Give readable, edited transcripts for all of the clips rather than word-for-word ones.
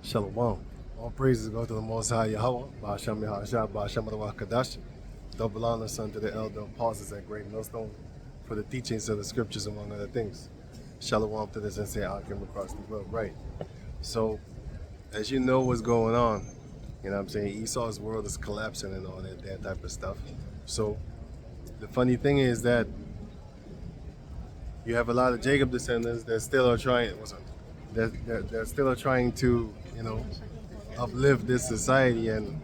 Shalom. All praises go to the Most High Yahweh, Ba'ashem Yahashah, Ba'ashem Adawah Kadash. Double honor unto the elder apostles at Great Millstone for the teachings of the scriptures, among other things. Shalom to the sincere outcome across the world. Right. So, as you know what's going on, you know what I'm saying? Esau's world is collapsing and all that type of stuff. So, the funny thing is that you have a lot of Jacob descendants that still are trying, that still are trying to, uplift this society and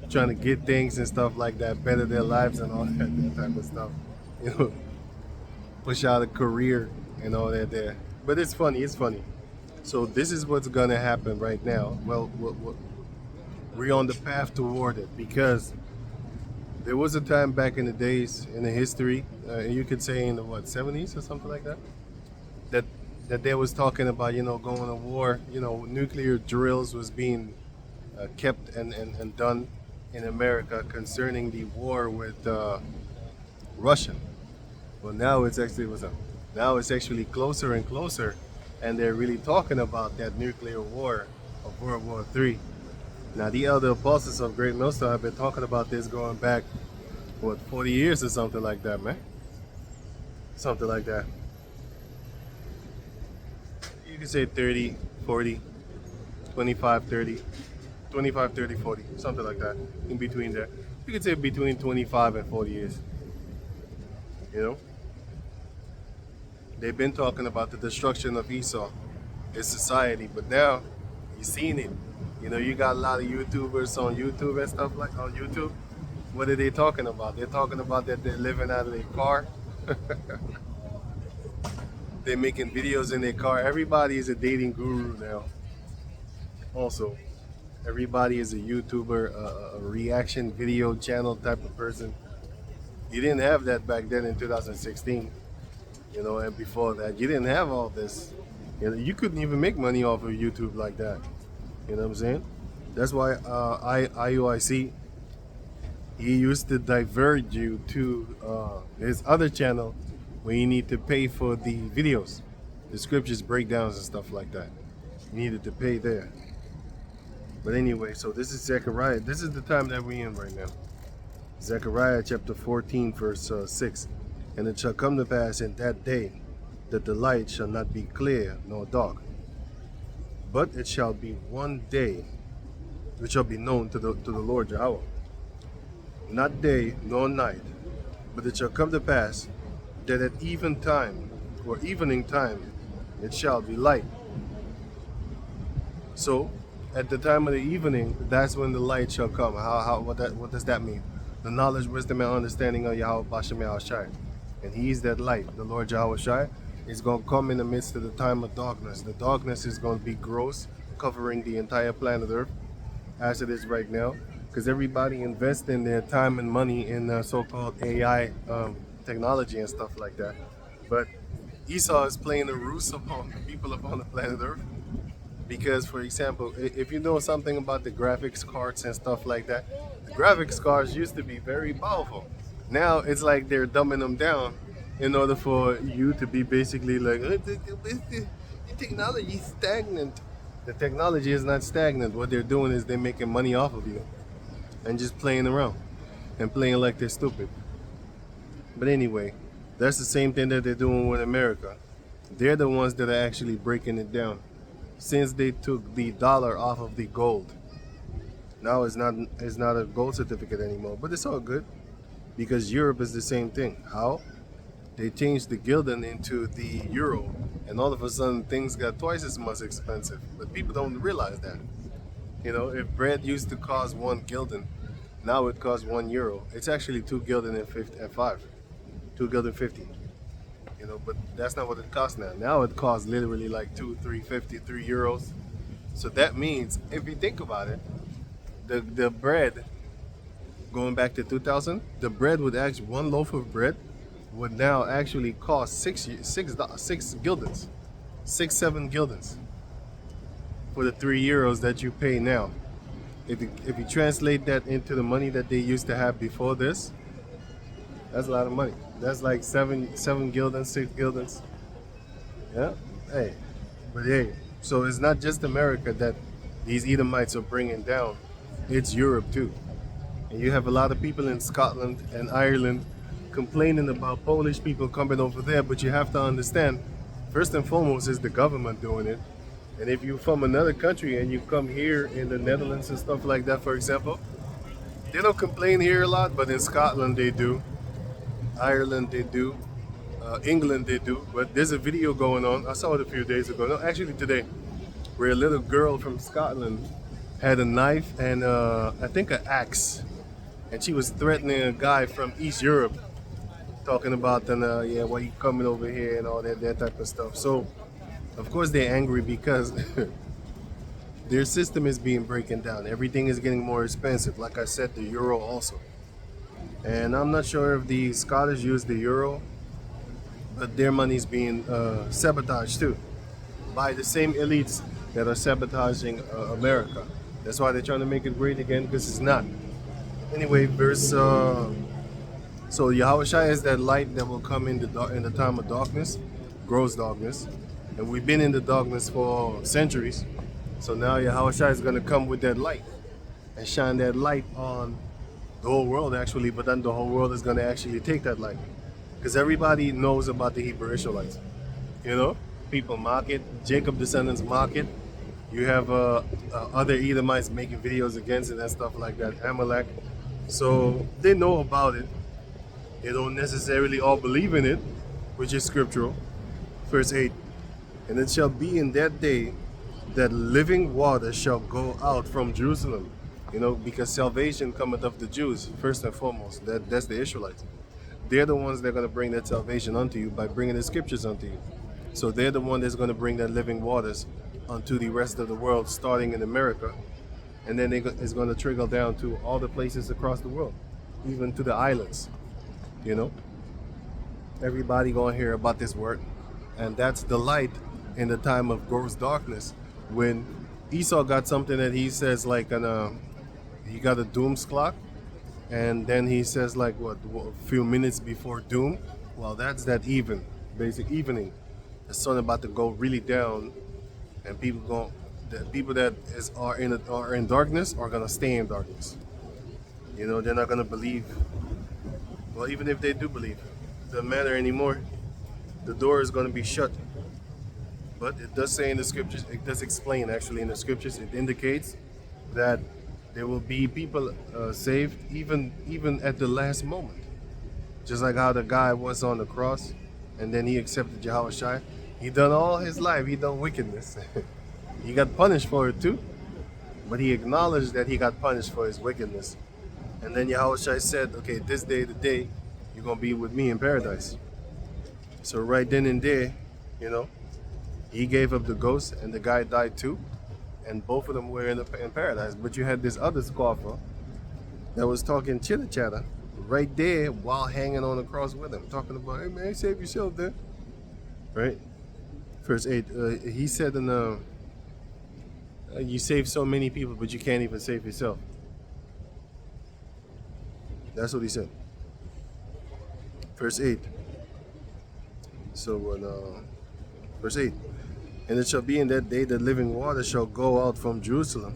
trying to get things and stuff like that, better their lives and all that type of stuff. You know, push out a career and all that there. But it's funny, it's funny. So this is what's gonna happen right now. Well, we're on the path toward it because there was a time back in the days in the history, you could say in the 70s or something like that, that they was talking about going to war. Nuclear drills was being kept and done in America concerning the war with Russia. Well, now it's actually closer and closer, and they're really talking about that nuclear war of World War III. Now, the elder apostles of Great Millstone have been talking about this going back, 40 years or something like that, man. Something like that. You could say 30, 40, 25, 30, 25, 30, 40, something like that, in between there. You could say between 25 and 40 years. They've been talking about the destruction of Esau, his society, but now you've seen it. You got a lot of YouTubers on YouTube and stuff like on YouTube. What are they talking about? They're talking about that they're living out of their car. They're making videos in their car. Everybody is a dating guru now. Also, everybody is a YouTuber, a reaction video channel type of person. You didn't have that back then in 2016, and before that, you didn't have all this. You couldn't even make money off of YouTube like that. You know what I'm saying? That's why IUIC, he used to divert you to his other channel where you need to pay for the videos, the scriptures, breakdowns, and stuff like that. You needed to pay there. But anyway, so this is Zechariah. This is the time that we're in right now. Zechariah chapter 14, verse 6. And it shall come to pass in that day that the light shall not be clear nor dark, but it shall be one day which shall be known to the Lord Yahweh. Not day nor night, but it shall come to pass that at even time or evening time it shall be light. So at the time of the evening, that's when the light shall come. What does that mean? The knowledge, wisdom, and understanding of Yahweh Bashem Yahushai. And he is that light. The Lord Yahweh Shai is going to come in the midst of the time of darkness. The darkness is going to be gross, covering the entire planet Earth, as it is right now, because everybody invests in their time and money in so-called AI technology and stuff like that. But Esau is playing the roost upon the people upon the planet Earth. Because, for example, if you know something about the graphics cards and stuff like that, the graphics cards used to be very powerful. Now it's like they're dumbing them down in order for you to be basically like, the technology is stagnant. The technology is not stagnant. What they're doing is they're making money off of you and just playing around and playing like they're stupid. But anyway, that's the same thing that they're doing with America. They're the ones that are actually breaking it down. Since they took the dollar off of the gold, now it's not a gold certificate anymore. But it's all good because Europe is the same thing. How? They changed the gulden into the euro, and all of a sudden things got twice as much expensive. But people don't realize that. If bread used to cost 1 gulden, now it costs 1 euro. It's actually 2 gulden and 5, 2 gulden 50. But that's not what it costs now. Now it costs literally like 2, 3.50, 3 euros. So that means, if you think about it, the bread, going back to 2000, the bread would actually, one loaf of bread would now actually cost six guildens, 7 guildens for the 3 euros that you pay now. If you translate that into the money that they used to have before this, that's a lot of money. That's like 7 guildens, 6 guildens. Yeah. Hey, but hey, so it's not just America that these Edomites are bringing down, it's Europe too. And you have a lot of people in Scotland and Ireland complaining about Polish people coming over there, but you have to understand, first and foremost, is the government doing it. And if you're from another country and you come here in the Netherlands and stuff like that, for example, they don't complain here a lot, but in Scotland they do, Ireland they do, England they do. But there's a video going on, I saw it a few days ago, no, actually today, where a little girl from Scotland had a knife and I think an axe, and she was threatening a guy from East Europe, talking about yeah, why you coming over here and all that type of stuff. So of course they're angry because their system is being broken down. Everything is getting more expensive. Like I said, the euro also. And I'm not sure if the Scottish use the euro, but their money is being sabotaged too by the same elites that are sabotaging America. That's why they're trying to make it great again, because it's not. Anyway, verse. So Yahushua is that light that will come in the time of darkness, gross darkness, and we've been in the darkness for centuries. So now Yahushua is going to come with that light and shine that light on the whole world, actually. But then the whole world is going to actually take that light, because everybody knows about the Hebrew Israelites. You know, people mock it. Jacob descendants mock it. You have other Edomites making videos against it and stuff like that. Amalek. So they know about it. They don't necessarily all believe in it, which is scriptural. Verse 8. And it shall be in that day that living water shall go out from Jerusalem. You know, because salvation cometh of the Jews, first and foremost. That's the Israelites. They're the ones that are going to bring that salvation unto you by bringing the scriptures unto you. So they're the one that's going to bring that living waters unto the rest of the world, starting in America. And then it's going to trickle down to all the places across the world, even to the islands. You know, everybody gonna hear about this word, and that's the light in the time of gross darkness. When Esau got something that he says like he got a doom's clock, and then he says like what a few minutes before doom. Well, that's that basic evening. The sun about to go really down, and the people that are in darkness are gonna stay in darkness. You know, they're not gonna believe. Well, even if they do believe, it doesn't matter anymore. The door is going to be shut. But it does say in the scriptures, it does explain actually in the scriptures, it indicates that there will be people saved even at the last moment. Just like how the guy was on the cross and then he accepted Yahushua. He done all his life, he done wickedness. He got punished for it too. But he acknowledged that he got punished for his wickedness. And then Yahushua said, okay, this day, the day, you're going to be with me in paradise. So right then and there, you know, he gave up the ghost and the guy died too. And both of them were in paradise. But you had this other scoffer that was talking chitter chatter right there while hanging on the cross with him. Talking about, hey man, save yourself there. Right? Verse 8, he said, you save so many people, but you can't even save yourself. That's what he said. Verse 8. So, verse 8. And it shall be in that day that living water shall go out from Jerusalem,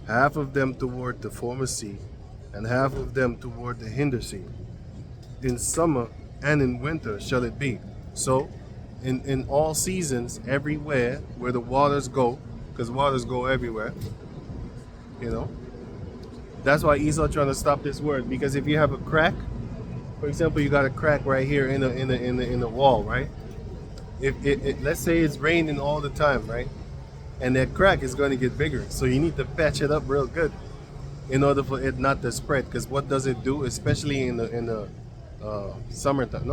half of them toward the former sea, and half of them toward the hinder sea. In summer and in winter shall it be. So, in all seasons, everywhere where the waters go, because waters go everywhere, you know, that's why Esau trying to stop this word, because if you have a crack, for example, you got a crack right here in the wall, right? If let's say it's raining all the time, right? And that crack is going to get bigger, so you need to patch it up real good in order for it not to spread. Because what does it do, especially in the summertime?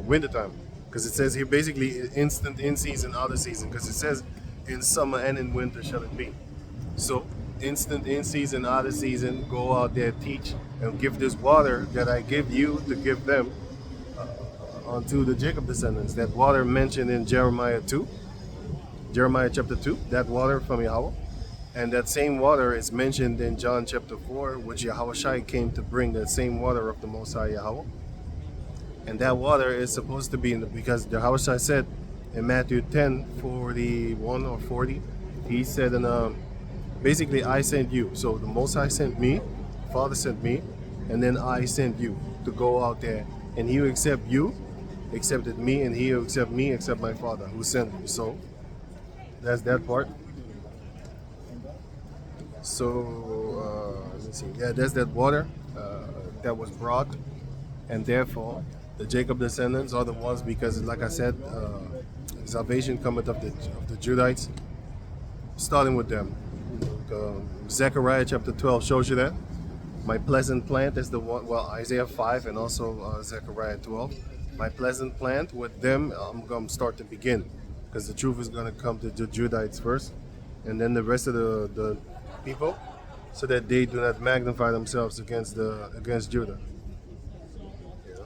Wintertime. Because it says here basically instant in season, out of season. Because it says in summer and in winter shall it be. So instant in season, out of season, go out there, teach, and give this water that I give you to give them unto the Jacob descendants. That water mentioned in Jeremiah chapter 2, that water from Yahweh. And that same water is mentioned in John chapter 4, which Yahushua came to bring that same water of the Most High Yahweh. And that water is supposed to be because Yahushua said in Matthew 10:41 or 40, he said Basically, I sent you. So the Most High sent me, Father sent me, and then I sent you to go out there, and He who accept you, accepted me, and He who accept me, accept my Father who sent me. So that's that part. So let's see. Yeah, that's that water that was brought, and therefore the Jacob descendants are the ones, because, like I said, salvation cometh of the Judites, starting with them. Zechariah chapter 12 shows you that. My pleasant plant is the one, well, Isaiah 5 and also Zechariah 12. My pleasant plant, with them, I'm going to start to begin, because the truth is going to come to the Judites first, and then the rest of the people, so that they do not magnify themselves against Judah. Yeah.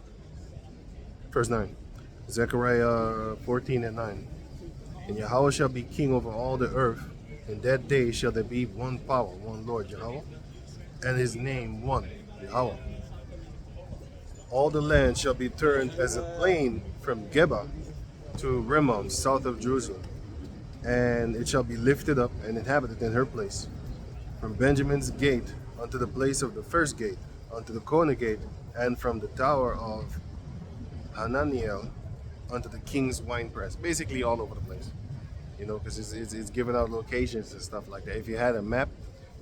Verse 9. Zechariah 14 and 9. And Yahweh shall be king over all the earth. In that day shall there be one power, one Lord, Yahweh, and his name one, Yahweh. All the land shall be turned as a plain from Geba to Rimmon, south of Jerusalem, and it shall be lifted up and inhabited in her place. From Benjamin's gate unto the place of the first gate, unto the corner gate, and from the tower of Hananiel unto the king's winepress. Basically all over the place, because it's giving out locations and stuff like that. If you had a map,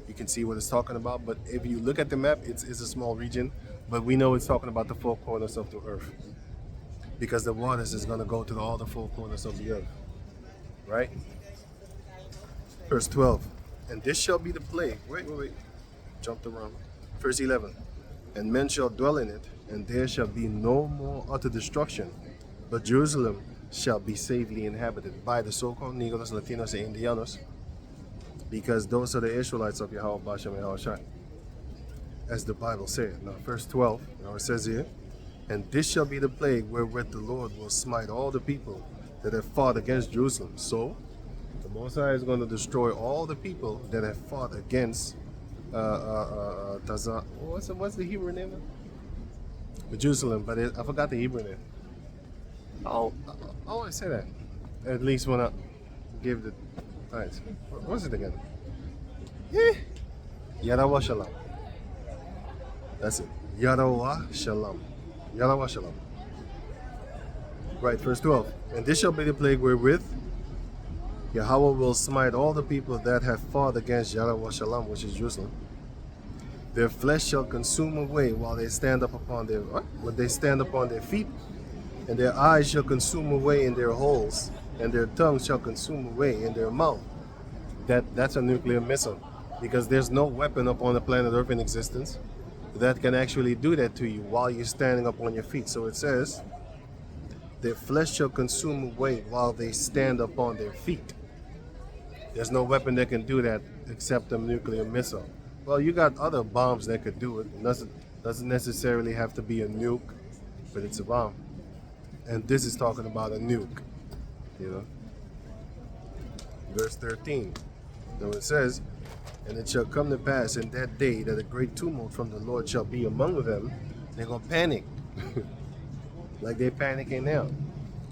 you can see what it's talking about. But if you look at the map, it's a small region, but we know it's talking about the four corners of the earth, because the waters is going to go to all the four corners of the earth, right? Verse 12. And this shall be the plague. Wait. Jumped around. Verse 11. And men shall dwell in it, and there shall be no more utter destruction, but Jerusalem shall be safely inhabited by the so-called Negroes, Latinos, and Indianos, because those are the Israelites of Yahweh Bashem Yahweh Shai, as the Bible said. Now, verse 12, it says here, and this shall be the plague wherewith the Lord will smite all the people that have fought against Jerusalem. So, the Most High is going to destroy all the people that have fought against Tazah. What's the Hebrew name? Jerusalem, but I forgot the Hebrew name. I always say that. At least when I give the tithes. What's it again? Yeah. Yarawa Shalom. That's it. Yarawa Shalom. Yarawa Shalom. Right, verse 12. And this shall be the plague wherewith Yahweh will smite all the people that have fought against Yarawa Shalom, which is Jerusalem. Their flesh shall consume away while they stand up upon their when they stand upon their feet, and their eyes shall consume away in their holes, and their tongue shall consume away in their mouth. That's a nuclear missile, because there's no weapon upon the planet Earth in existence that can actually do that to you while you're standing up on your feet. So it says, their flesh shall consume away while they stand upon their feet. There's no weapon that can do that except a nuclear missile. Well, you got other bombs that could do it. It doesn't necessarily have to be a nuke, but it's a bomb. And this is talking about a nuke, Verse 13. So it says, and it shall come to pass in that day that a great tumult from the Lord shall be among them. They're going to panic. Like they're panicking now.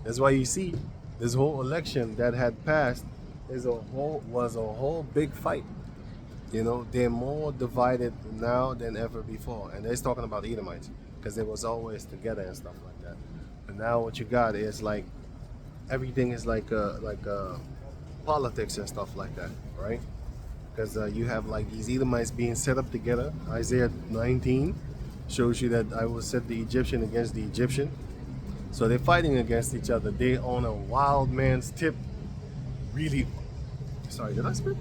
That's why you see this whole election that had passed was a whole big fight. They're more divided now than ever before. And they're talking about Edomites, because they was always together and stuff like that. But now what you got is like, everything is like politics and stuff like that, right? Because you have like these Edomites being set up together. Isaiah 19 shows you that I will set the Egyptian against the Egyptian. So they're fighting against each other. They on a wild man's tip. Really, sorry, did I spit?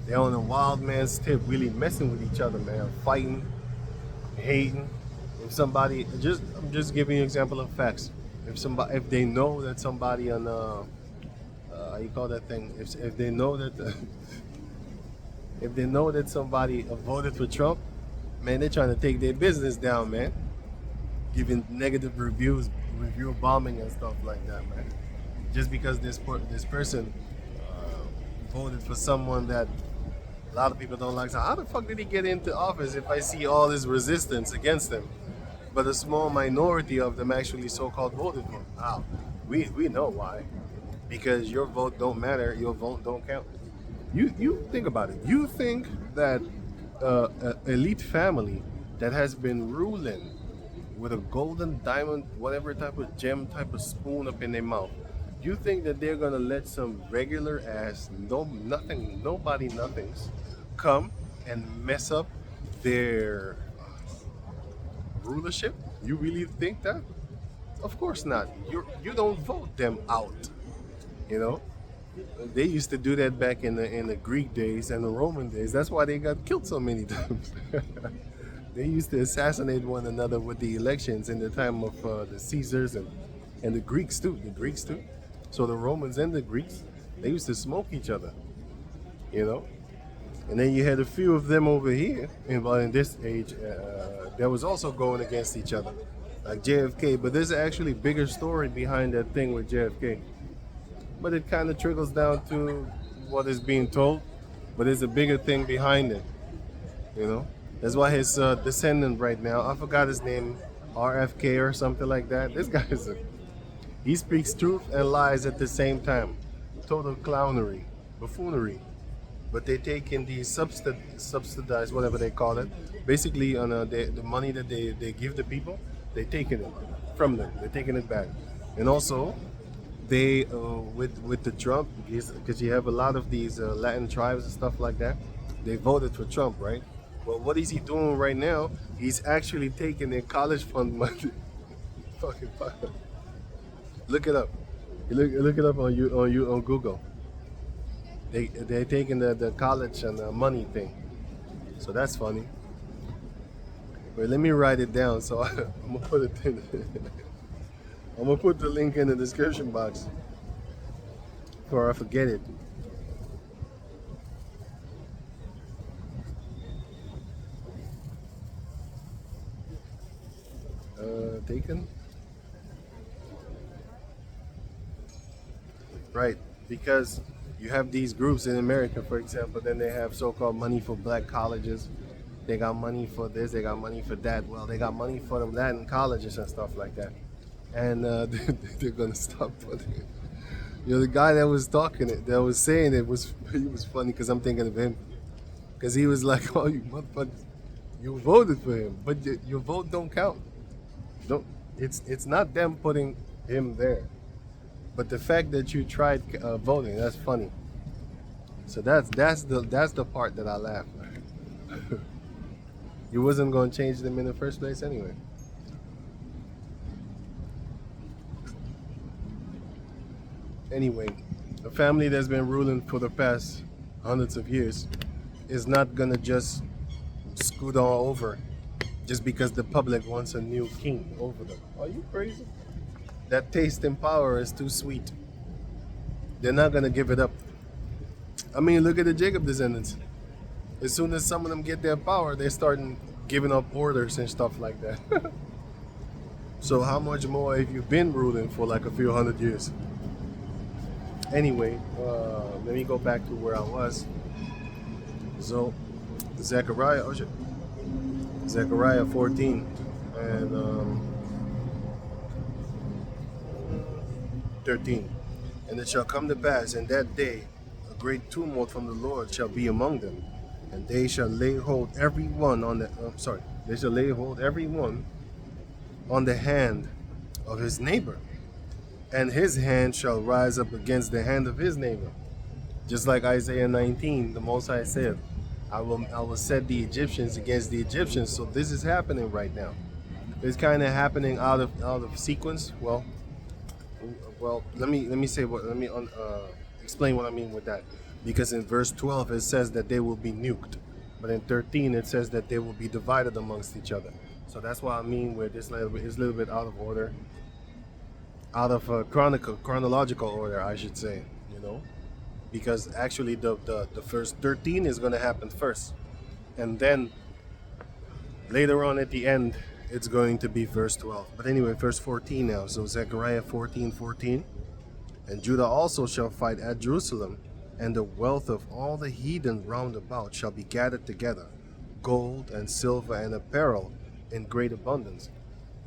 They're on a wild man's tip, really messing with each other, man. Fighting, hating. If somebody, I'm just giving you an example of facts. If they know that somebody on how you call that thing? If they know that if they know that somebody voted for Trump, man, they're trying to take their business down, man. Giving negative review bombing and stuff like that, man. Just because this person voted for someone that a lot of people don't like. So how the fuck did he get into office if I see all this resistance against him? But a small minority of them actually so-called voted for him. Wow. We know why. Because your vote don't matter, your vote don't count. You think about it. You think that an elite family that has been ruling with a golden diamond, whatever type of gem type of spoon up in their mouth, you think that they're gonna let some regular ass, no nothing, nobody nothings, come and mess up their rulership? You really think that? Of course not. You don't vote them out. You know, they used to do that back in the Greek days and the Roman days. That's why they got killed so many times. They used to assassinate one another with the elections in the time of the Caesars and the Greeks too. The Greeks too. So the Romans and the Greeks, they used to smoke each other. You know, and then you had a few of them over here, in this age, that was also going against each other, like JFK. But there's actually bigger story behind that thing with JFK. But it kind of trickles down to what is being told. But there's a bigger thing behind it, you know. That's why his descendant right now, I forgot his name, RFK or something like that. This guy he speaks truth and lies at the same time. Total clownery, buffoonery. But they take in the subsidized, whatever they call it, basically on the money that they give the people, they taking it from them. They're taking it back. And also, they with the Trump, because you have a lot of these Latin tribes and stuff like that, they voted for Trump, right? Well, what is he doing right now? He's actually taking their college fund money. Fucking fuck. Look it up. Look it up on Google. They're taking the college and the money thing. So that's funny. Wait, let me write it down. So I'm gonna put it in. I'm gonna put the link in the description box before I forget it. Taken. Right, because you have these groups in America, for example, then they have so-called money for black colleges. They got money for this, they got money for that. Well, they got money for the Latin colleges and stuff like that. And they're gonna stop putting it. You know, the guy that was talking it, that was saying it was he was funny because I'm thinking of him, because he was like, "Oh, you motherfuckers, you voted for him, but your vote don't count. Don't. It's not them putting him there, but the fact that you tried voting, that's funny. So that's the part that I laugh. You wasn't going to change them in the first place anyway. Anyway, a family that's been ruling for the past hundreds of years is not gonna just scoot on over just because the public wants a new king over them. Are you crazy? That taste and power is too sweet. They're not gonna give it up. I mean, look at the Jacob descendants. As soon as some of them get their power, they're starting giving up orders and stuff like that. So how much more if you've been ruling for like a few hundred years? Anyway, let me go back to where I was. So, Zechariah, oh shit. Zechariah 14 and 13. And it shall come to pass in that day, a great tumult from the Lord shall be among them, and they shall lay hold every one on the. They shall lay hold every one on the hand of his neighbor, and his hand shall rise up against the hand of his neighbor. Just like Isaiah 19, the Most High said, I will set the Egyptians against the Egyptians. So this is happening right now. It's kind of happening out of sequence. Well, let me explain what I mean with that. Because in verse 12 it says that they will be nuked, but in 13 it says that they will be divided amongst each other. So that's what I mean with this little bit. It's a little bit out of order, out of chronological order, I should say. You know. Because actually the first 13 is going to happen first, and then later on at the end it's going to be verse 12. But anyway, verse 14 now. So Zechariah 14:14, and Judah also shall fight at Jerusalem, and the wealth of all the heathen round about shall be gathered together, gold and silver and apparel in great abundance.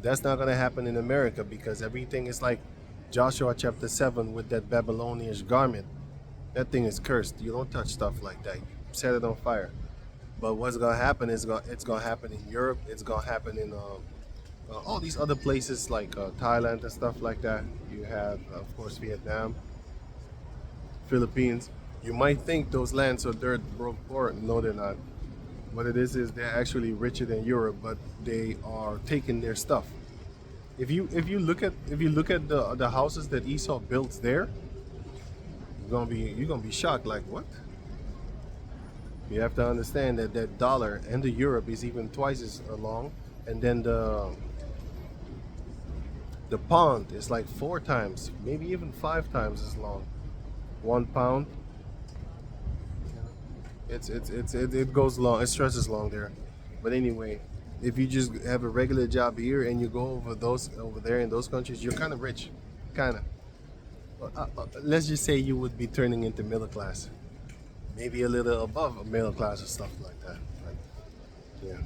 That's not going to happen in America, because everything is like Joshua chapter 7 with that Babylonian garment. That thing is cursed. You don't touch stuff like that. You set it on fire. But what's gonna happen is it's gonna happen in Europe. It's gonna happen in all these other places like Thailand and stuff like that. You have, of course, Vietnam, Philippines. You might think those lands are dirt broke poor. No, they're not. What it is they're actually richer than Europe, but they are taking their stuff. If you look at the houses that Esau built there, you're gonna be shocked. Like what? You have to understand that that dollar and the Europe is even twice as long, and then the pound is like 4 times, maybe even 5 times as long. 1 pound, it goes long. It stretches long there. But anyway, if you just have a regular job here and you go over there in those countries, you're kind of rich, kind of. Let's just say you would be turning into middle class, maybe a little above a middle class or stuff like that. Like, yeah.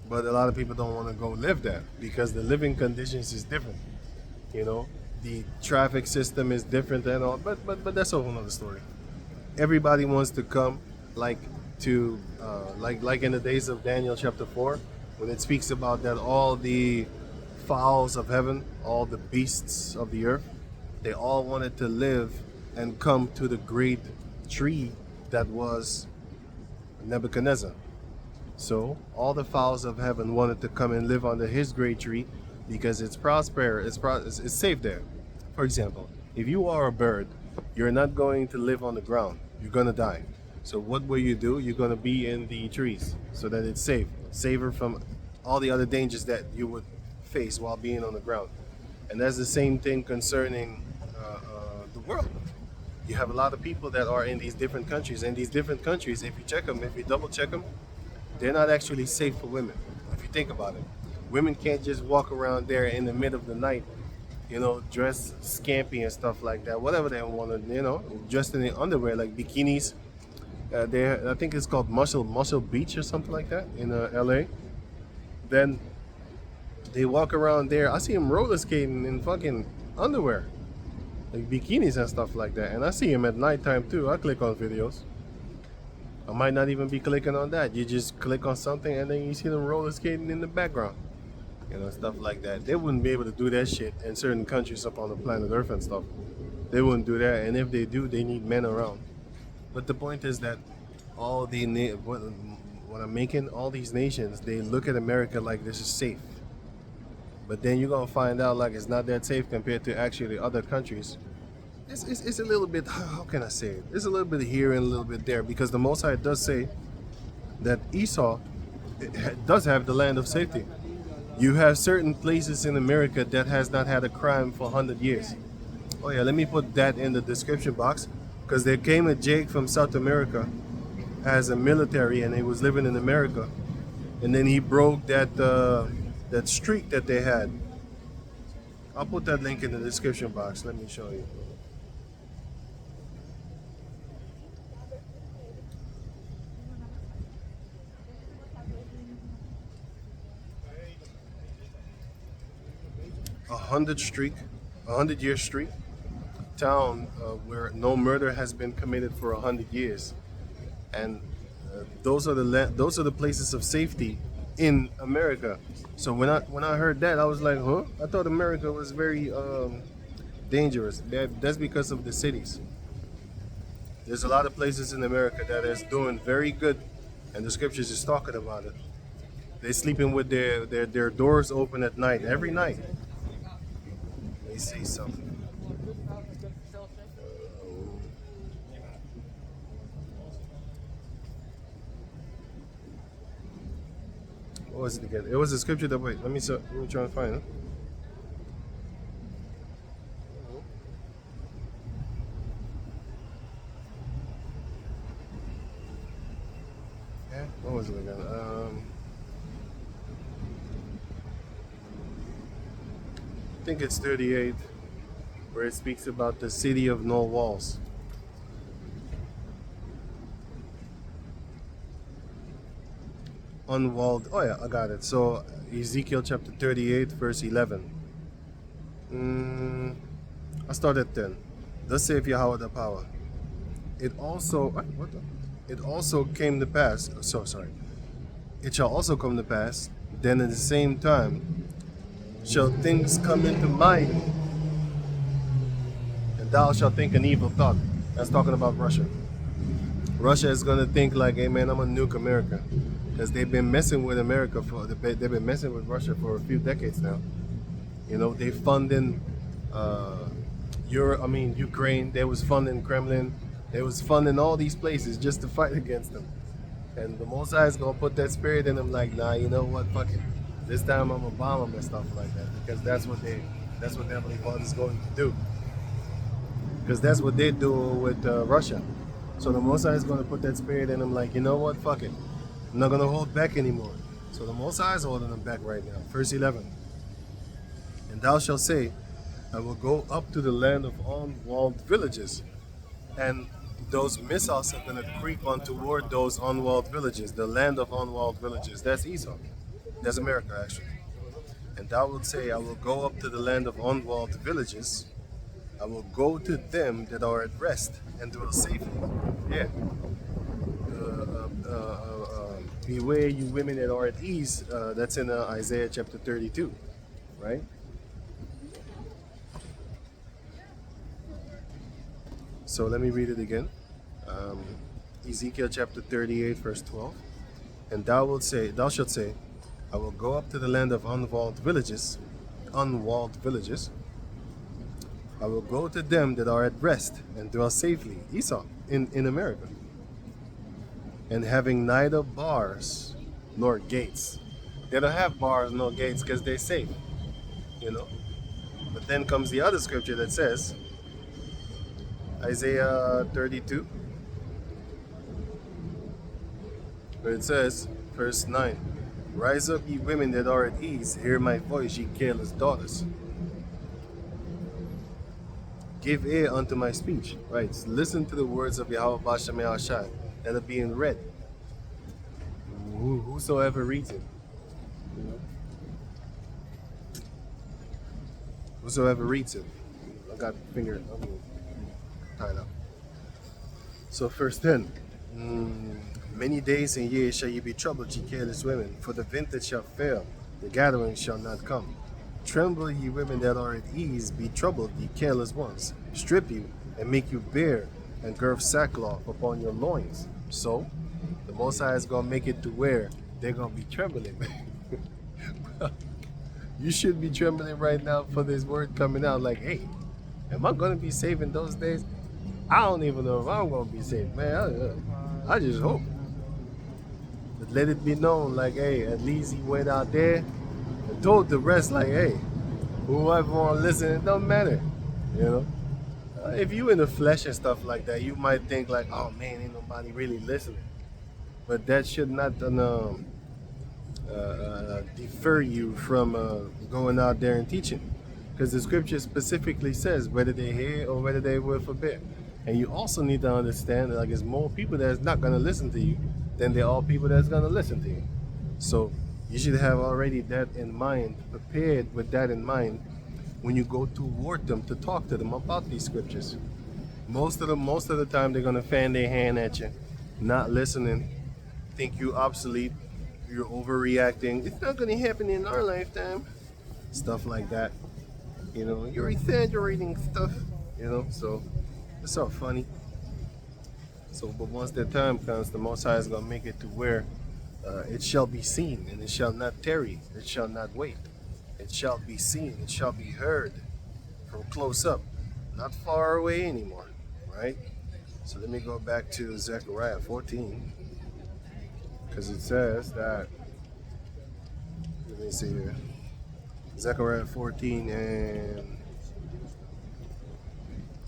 But a lot of people don't want to go live there because the living conditions is different. You know, the traffic system is different and all. But that's a whole nother story. Everybody wants to come, like like in the days of Daniel chapter 4, when it speaks about that all the fowls of heaven, all the beasts of the earth, they all wanted to live and come to the great tree that was Nebuchadnezzar. So all the fowls of heaven wanted to come and live under his great tree because it's it's safe there. For example, if you are a bird, you're not going to live on the ground. You're gonna die. So what will you do? You're gonna be in the trees so that it's safer from all the other dangers that you would face while being on the ground. And that's the same thing concerning the world. You have a lot of people that are in these different countries, and these different countries, if you check them, if you double check them, they're not actually safe for women. If you think about it, women can't just walk around there in the middle of the night, dress scampy and stuff like that. Whatever they want to, dressed in the underwear like bikinis. I think it's called Muscle Beach or something like that in LA. Then they walk around there. I see them roller skating in fucking underwear, like bikinis and stuff like that. And I see them at nighttime too. I click on videos. I might not even be clicking on that. You just click on something and then you see them roller skating in the background. Stuff like that. They wouldn't be able to do that shit in certain countries up on the planet Earth and stuff. They wouldn't do that. And if they do, they need men around. But the point is that what I'm making, all these nations, they look at America like this is safe. But then you're going to find out like it's not that safe compared to actually other countries. It's a little bit, how can I say it? It's a little bit here and a little bit there, because the Most High does say that Esau does have the land of safety. You have certain places in America that has not had a crime for 100 years. Oh yeah, let me put that in the description box, because there came a Jake from South America as a military, and he was living in America, and then he broke that streak that they had. I'll put that link in the description box. Let me show you. A 100-year streak, town where no murder has been committed for 100 years, and those are the places of safety in America. So when I heard that, I was like, huh? I thought America was very dangerous. That's because of the cities. There's a lot of places in America that is doing very good, and the scriptures is talking about it. They're sleeping with their doors open at night, every night. Let me see something. What was it again? It was a scripture that, wait, let me try and find it. Yeah, what was it again? I think it's 38, where it speaks about the city of no walls. Unwalled. Oh yeah, I got it. So Ezekiel chapter 38, verse 11. I start at 10. Thus saith Yahweh the power. It also it also came to pass. So sorry. It shall also come to pass. Then at the same time shall things come into mind, and thou shalt think an evil thought. That's talking about Russia. Russia is gonna think like, hey man, I'm gonna nuke America, because they've been messing with America they've been messing with Russia for a few decades now. You know, they funding Ukraine. They was funding Kremlin. They was funding all these places just to fight against them. And the Most High is gonna put that spirit in them, like, nah, you know what, fuck it. This time I'm gonna bomb them and stuff like that, because that's what Heavenly Father is going to do. Because that's what they do with Russia. So the Most High is gonna put that spirit in them, like, you know what, fuck it. I'm not gonna hold back anymore. So the Most High is holding them back right now. Verse 11. And thou shalt say, I will go up to the land of unwalled villages, and those missiles are going to creep on toward those unwalled villages, the land of unwalled villages. That's Esau. That's America, actually. And thou wilt say, I will go up to the land of unwalled villages. I will go to them that are at rest and dwell safely. Yeah. Beware you women that are at ease. That's in Isaiah chapter 32, right? So let me read it again. Ezekiel chapter 38, verse 12. And thou shalt say, I will go up to the land of unwalled villages. I will go to them that are at rest and dwell safely. Esau, in America. And having neither bars nor gates. They don't have bars nor gates because they're safe. You know? But then comes the other scripture that says, Isaiah 32, where it says, verse 9, Rise up, ye women that are at ease, hear my voice, ye careless daughters. Give ear unto my speech. Right, listen to the words of Yahweh Bashem Yahshai that are being read. Whosoever reads it. You know? Whosoever reads it. I got finger tied up. So verse 10. Many days and years shall ye be troubled, ye careless women, for the vintage shall fail, the gathering shall not come. Tremble, ye women that are at ease, be troubled, ye careless ones. Strip you, and make you bare, and gird sackcloth upon your loins. So, the Most High is going to make it to where they're going to be trembling. You should be trembling right now for this word coming out, like, hey, am I going to be saved in those days? I don't even know if I'm going to be saved, man. I just hope. But let it be known, like, hey, at least he went out there and told the rest, like, hey, whoever want to listen, it don't matter, you know. If you in the flesh and stuff like that, you might think like, oh man, ain't nobody really listening. But that should not defer you from going out there and teaching, because the scripture specifically says whether they hear or whether they will forbid. And you also need to understand that, like, there's more people that's not going to listen to you than there are people that's going to listen to you. So you should have already that in mind, prepared with that in mind when you go toward them to talk to them about these scriptures. Most of the time they're going to fan their hand at you, not listening, think you obsolete, you're overreacting. It's not going to happen in our lifetime. Stuff like that. You know, you're exaggerating stuff, you know, so it's all funny. So, but once that time comes, the Most High is going to make it to where it shall be seen, and it shall not tarry, it shall not wait. It shall be seen, it shall be heard from close up, not far away anymore, right? So let me go back to Zechariah 14, because it says that, let me see here, Zechariah 14, and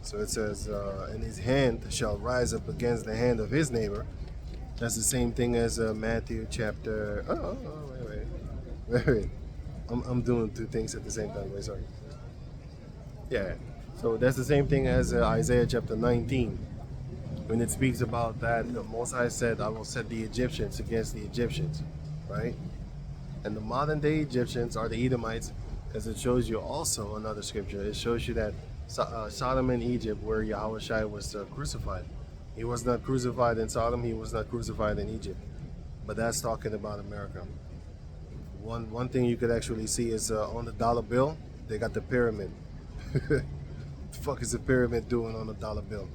so it says, and his hand shall rise up against the hand of his neighbor. That's the same thing as Matthew chapter, wait. I'm doing two things at the same time. Wait, sorry. Yeah. So that's the same thing as Isaiah chapter 19, when it speaks about that the Most High said, I will set the Egyptians against the Egyptians, right? And the modern day Egyptians are the Edomites, because it shows you also another scripture. It shows you that Sodom and Egypt, where Yahweh Shai was crucified. He was not crucified in Sodom. He was not crucified in Egypt. But that's talking about America. One thing you could actually see is on the dollar bill, they got the pyramid. The fuck is the pyramid doing on the dollar bill?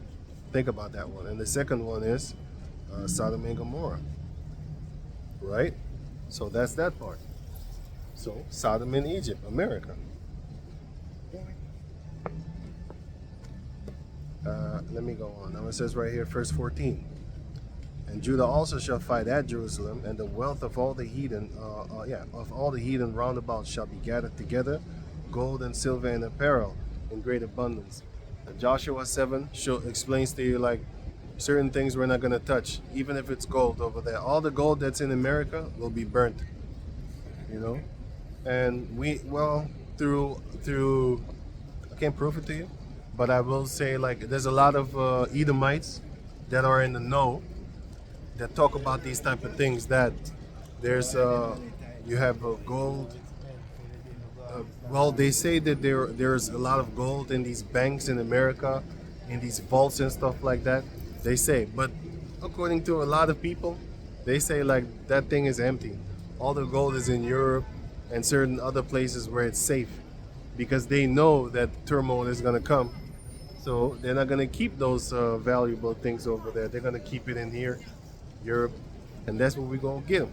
Think about that one. And the second one is Sodom and Gomorrah, right? So that's that part. So Sodom and Egypt, America. Let me go on. Now it says right here, verse 14. And Judah also shall fight at Jerusalem, and the wealth of all the heathen, of all the heathen round about shall be gathered together, gold and silver and apparel in great abundance. And Joshua 7 explains to you like certain things we're not going to touch, even if it's gold over there. All the gold that's in America will be burnt, you know. And through I can't prove it to you, but I will say like there's a lot of Edomites that are in the know that talk about these type of things, that there's you have gold. Well, they say that there's a lot of gold in these banks in America, in these vaults and stuff like that. They say, but according to a lot of people, they say like that thing is empty. All the gold is in Europe and certain other places where it's safe, because they know that turmoil is gonna come. So they're not gonna keep those valuable things over there. They're gonna keep it in here, Europe, and that's what we're gonna get them.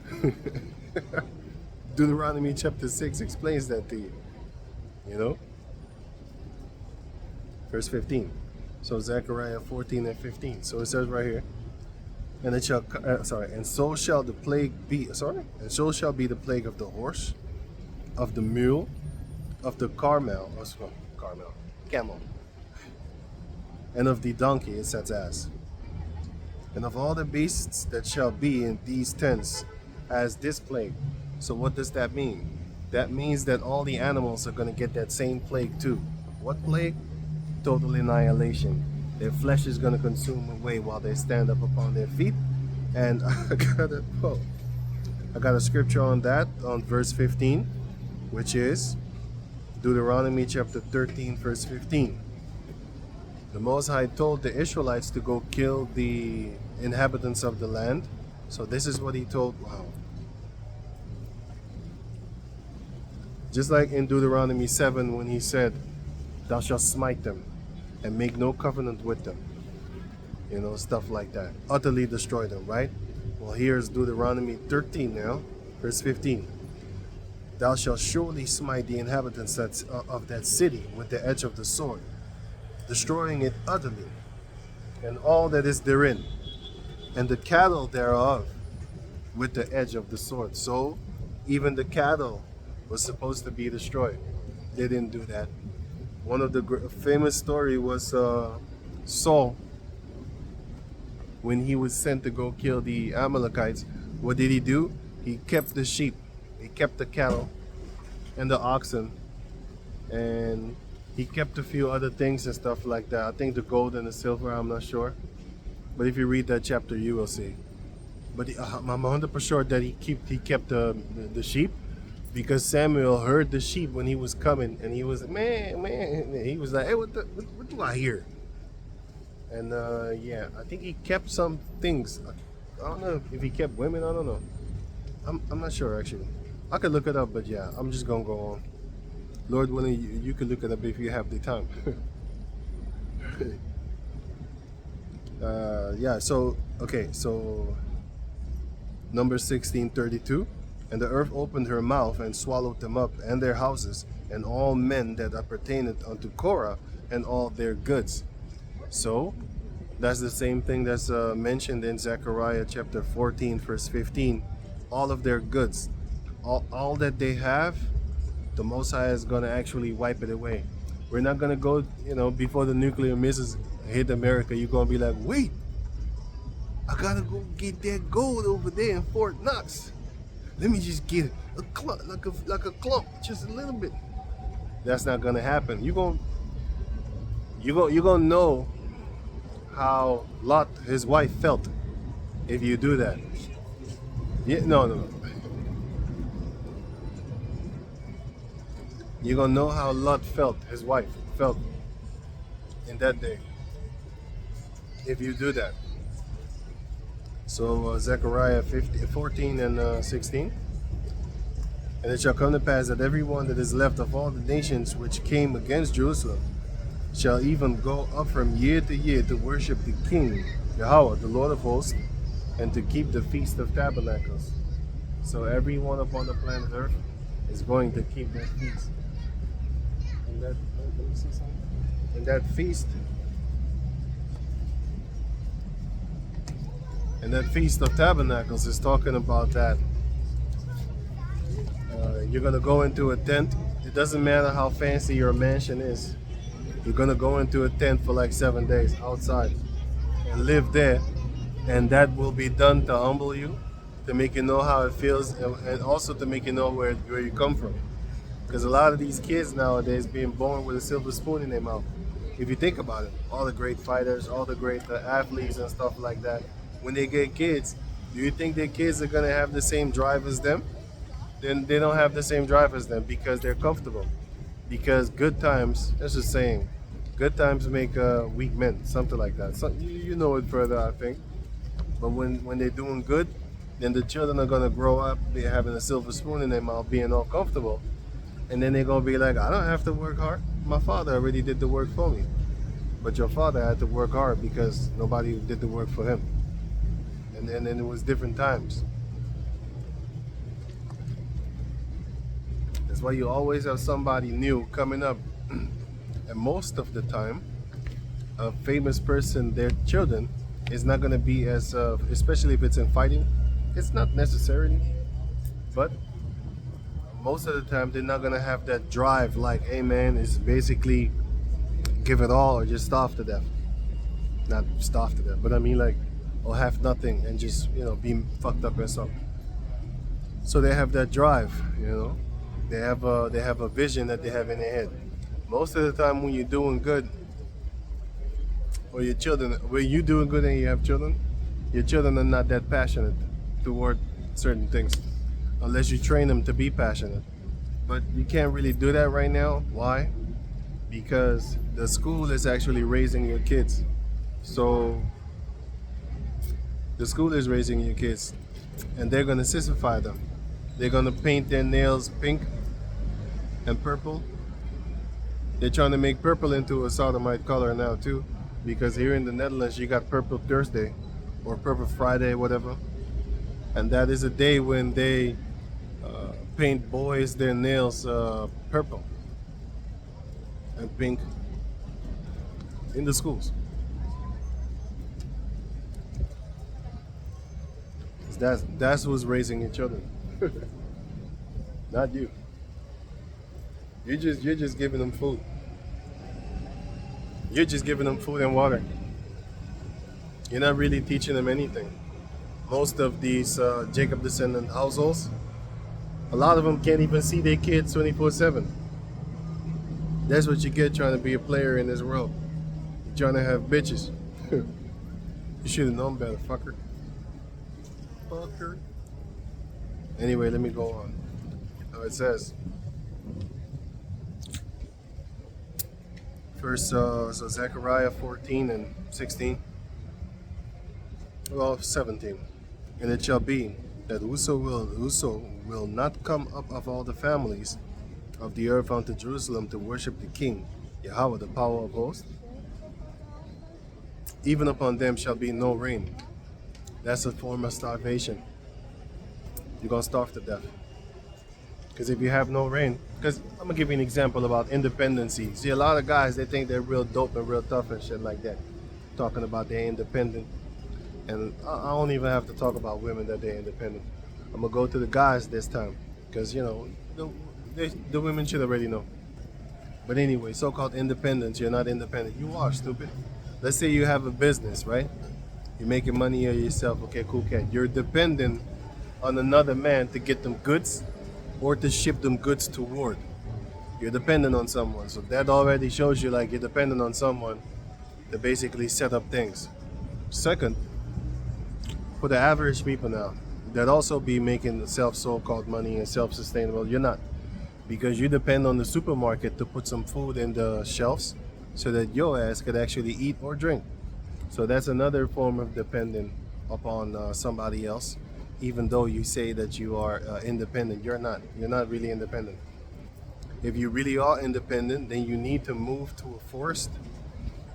Deuteronomy chapter 6 explains that to you, you know. Verse 15. So Zechariah 14 and 15. So it says right here, and it shall, and so shall the plague be, and so shall be the plague of the horse, of the mule, of the camel, and of the donkey, it says ass, and of all the beasts that shall be in these tents as this plague. So what does that mean? That means that all the animals are going to get that same plague too. What plague? Total annihilation. Their flesh is going to consume away while they stand up upon their feet. And I got a scripture on that, on verse 15, which is Deuteronomy chapter 13, verse 15. The Most High told the Israelites to go kill the inhabitants of the land. So this is what he told. Wow. Just like in Deuteronomy 7 when he said, thou shalt smite them and make no covenant with them. You know, stuff like that. Utterly destroy them, right? Well, here's Deuteronomy 13 now, verse 15. Thou shalt surely smite the inhabitants of that city with the edge of the sword, destroying it utterly, and all that is therein, and the cattle thereof with the edge of the sword. So, even the cattle was supposed to be destroyed. They didn't do that. One of the famous story was Saul, when he was sent to go kill the Amalekites. What did he do? He kept the sheep, he kept the cattle and the oxen, and he kept a few other things and stuff like that. I think the gold and the silver, I'm not sure. But if you read that chapter, you will see. But I'm 100% sure that he kept the sheep, because Samuel heard the sheep when he was coming, and he was like, man, he was like, hey, what do I hear? And yeah, I think he kept some things. I don't know if he kept women. I don't know. I'm not sure actually. I could look it up, but yeah, I'm just gonna go on. Lord willing, you can look it up if you have the time. Yeah. So okay. So Numbers 16:32. And the earth opened her mouth and swallowed them up, and their houses, and all men that appertained unto Korah, and all their goods. So, that's the same thing that's mentioned in Zechariah chapter 14, verse 15. All of their goods, all that they have, the Most High is going to actually wipe it away. We're not going to go, before the nuclear missiles hit America, you're going to be like, wait, I got to go get that gold over there in Fort Knox. Let me just get a clump, like a clump, just a little bit. That's not gonna happen. You're gonna know how Lot, his wife, felt if you do that. Yeah, no. You're gonna know how Lot felt, his wife felt, in that day if you do that. So Zechariah 14 and 16. And it shall come to pass that everyone that is left of all the nations which came against Jerusalem shall even go up from year to year to worship the King, Yahweh, the Lord of hosts, and to keep the Feast of Tabernacles. So everyone upon the planet Earth is going to keep that feast. And that, let me see something. And that feast, of Tabernacles is talking about that. You're going to go into a tent. It doesn't matter how fancy your mansion is. You're going to go into a tent for like 7 days outside and live there. And that will be done to humble you, to make you know how it feels, and also to make you know where you come from. Because a lot of these kids nowadays being born with a silver spoon in their mouth. If you think about it, all the great fighters, all the great athletes and stuff like that, when they get kids, do you think their kids are going to have the same drive as them? Then they don't have the same drive as them because they're comfortable. Because good times, that's just saying, good times make weak men, something like that. So you know it further, I think. But when they're doing good, then the children are going to grow up be having a silver spoon in their mouth, being all comfortable. And then they're going to be like, I don't have to work hard. My father already did the work for me. But your father had to work hard because nobody did the work for him. And then it was different times. That's why you always have somebody new coming up. And most of the time, a famous person, their children, is not going to be as, especially if it's in fighting. It's not necessarily, but most of the time they're not going to have that drive like, hey man, it's basically give it all or just starve to death. Not starve to death, but I mean like, or have nothing and just, be fucked up or something. So they have that drive, They have a vision that they have in their head. Most of the time when you're doing good, or your children, when you're doing good and you have children, your children are not that passionate toward certain things, unless you train them to be passionate. But you can't really do that right now. Why? Because the school is actually raising your kids. So the school is raising your kids, and they're gonna sissify them. They're gonna paint their nails pink and purple. They're trying to make purple into a sodomite color now too, because here in the Netherlands you got Purple Thursday or Purple Friday, whatever, and that is a day when they paint boys their nails purple and pink in the schools. That's who's raising your children. Not you. You're just giving them food. You're just giving them food and water. You're not really teaching them anything. Most of these Jacob descendant households, a lot of them can't even see their kids 24/7. That's what you get trying to be a player in this world. You're trying to have bitches. You should have known better, fucker. Fucker. Anyway, let me go on. It says, first, so Zechariah 14 and 16. Well, 17. And it shall be that whoso will not come up of all the families of the earth unto Jerusalem to worship the King, Yahweh, the power of hosts, even upon them shall be no rain. That's a form of starvation. You're going to starve to death. Because if you have no rain, because I'm going to give you an example about independency. See, a lot of guys, they think they're real dope and real tough and shit like that. Talking about they're independent. And I don't even have to talk about women that they're independent. I'm going to go to the guys this time. Because, the women should already know. But anyway, so-called independence, you're not independent. You are, stupid. Let's say you have a business, right? You're making money on yourself. Okay, cool cat. You're dependent on another man to get them goods or to ship them goods toward. You're dependent on someone. So that already shows you like you're dependent on someone to basically set up things. Second, for the average people now, that also be making so-called money and self-sustainable, you're not. Because you depend on the supermarket to put some food in the shelves so that your ass could actually eat or drink. So that's another form of depending upon somebody else. Even though you say that you are independent, you're not. You're not really independent. If you really are independent, then you need to move to a forest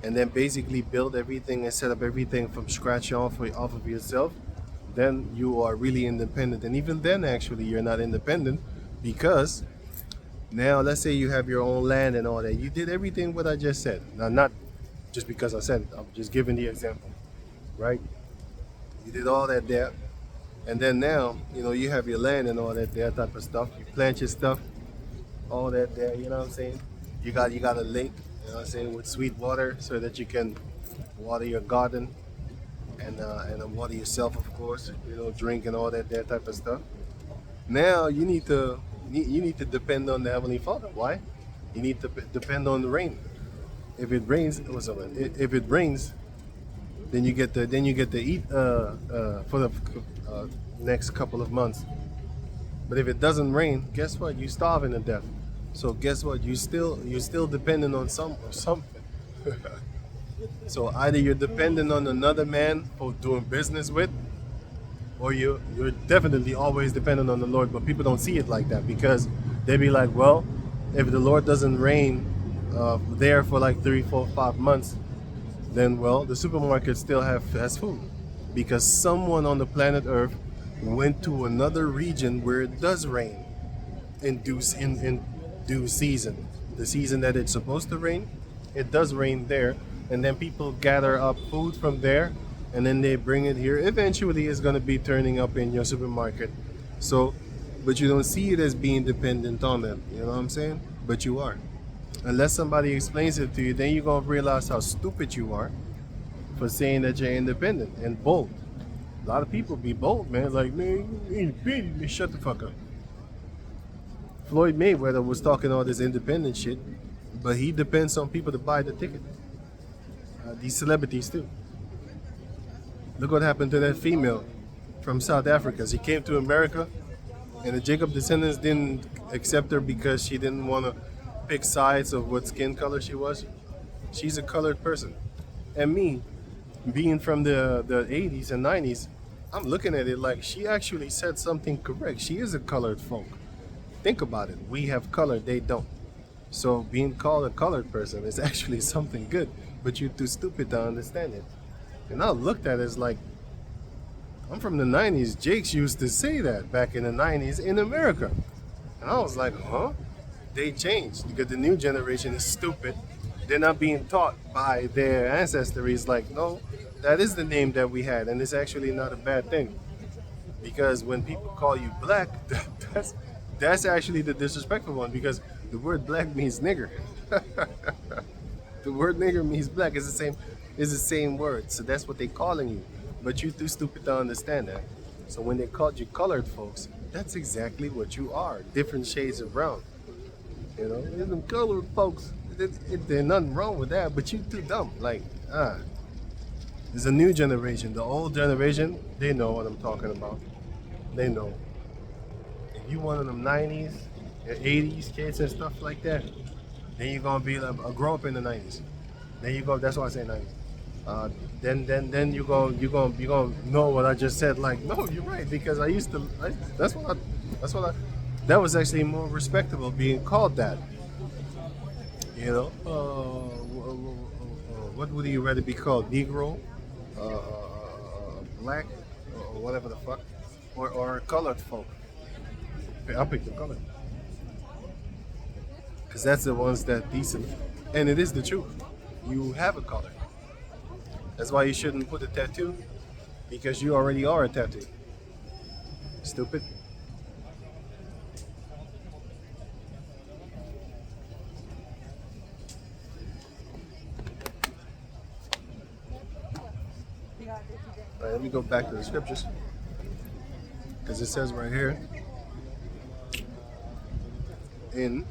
and then basically build everything and set up everything from scratch off of yourself. Then you are really independent. And even then, actually, you're not independent because now, let's say you have your own land and all that. You did everything what I just said. Now, not just because I said it, I'm just giving the example, right? You did all that there. And then now, you have your land and all that there type of stuff. You plant your stuff, all that there, you know what I'm saying? You got a lake, you know what I'm saying, with sweet water so that you can water your garden and water yourself, of course, drink and all that there type of stuff. Now you need to depend on the Heavenly Father. Why? You need to depend on the rain. If it rains, if it rains, then you get to eat for the next couple of months. But if it doesn't rain, guess what? You're starving to death. So guess what? You're still dependent on something. So either you're dependent on another man for doing business with, or you're definitely always dependent on the Lord. But people don't see it like that because they be like, well, if the Lord doesn't rain there for like 3, 4, 5 months, then well, the supermarket still has food because someone on the planet Earth went to another region where it does rain in due season. The season that it's supposed to rain, it does rain there, and then people gather up food from there, and then they bring it here. Eventually, it's gonna be turning up in your supermarket. So, but you don't see it as being dependent on them. You know what I'm saying? But you are. Unless somebody explains it to you, then you're gonna realize how stupid you are for saying that you're independent and bold. A lot of people be bold, man. It's like, man, you independent. Man, shut the fuck up. Floyd Mayweather was talking all this independent shit, but he depends on people to buy the ticket. These celebrities too. Look what happened to that female from South Africa. She came to America, and the Jacob descendants didn't accept her because she didn't want to pick sides of what skin color she was. She's a colored person. And me, being from the 80s and 90s, I'm looking at it like she actually said something correct. She is a colored folk. Think about it. We have color, they don't. So being called a colored person is actually something good, but you're too stupid to understand it. And I looked at it as like, I'm from the 90s. Jakes used to say that back in the 90s in America. And I was like, huh? They changed because the new generation is stupid. They're not being taught by their ancestors. Like, no, that is the name that we had, and it's actually not a bad thing. Because when people call you black, that's actually the disrespectful one because the word black means nigger. The word nigger means black. It's the same word. So that's what they're calling you. But you're too stupid to understand that. So when they called you colored folks, that's exactly what you are. Different shades of brown. There's them colored folks. There's nothing wrong with that, but you too dumb. Like, there's a new generation. The old generation, they know what I'm talking about. They know. If you one of them 90s, 80s kids and stuff like that, then you're gonna be like, I grew up in the 90s. Then you go. That's why I say 90s. Then you gonna know what I just said. Like, no, you're right because I used to. That was actually more respectable being called that. What would you rather be called? Negro, black, or whatever the fuck, or colored folk? I'll pick the color because that's the ones that decent, and it is the truth. You have a color. That's why you shouldn't put a tattoo because you already are a tattoo. Stupid. All right, let me go back to the scriptures because it says right here in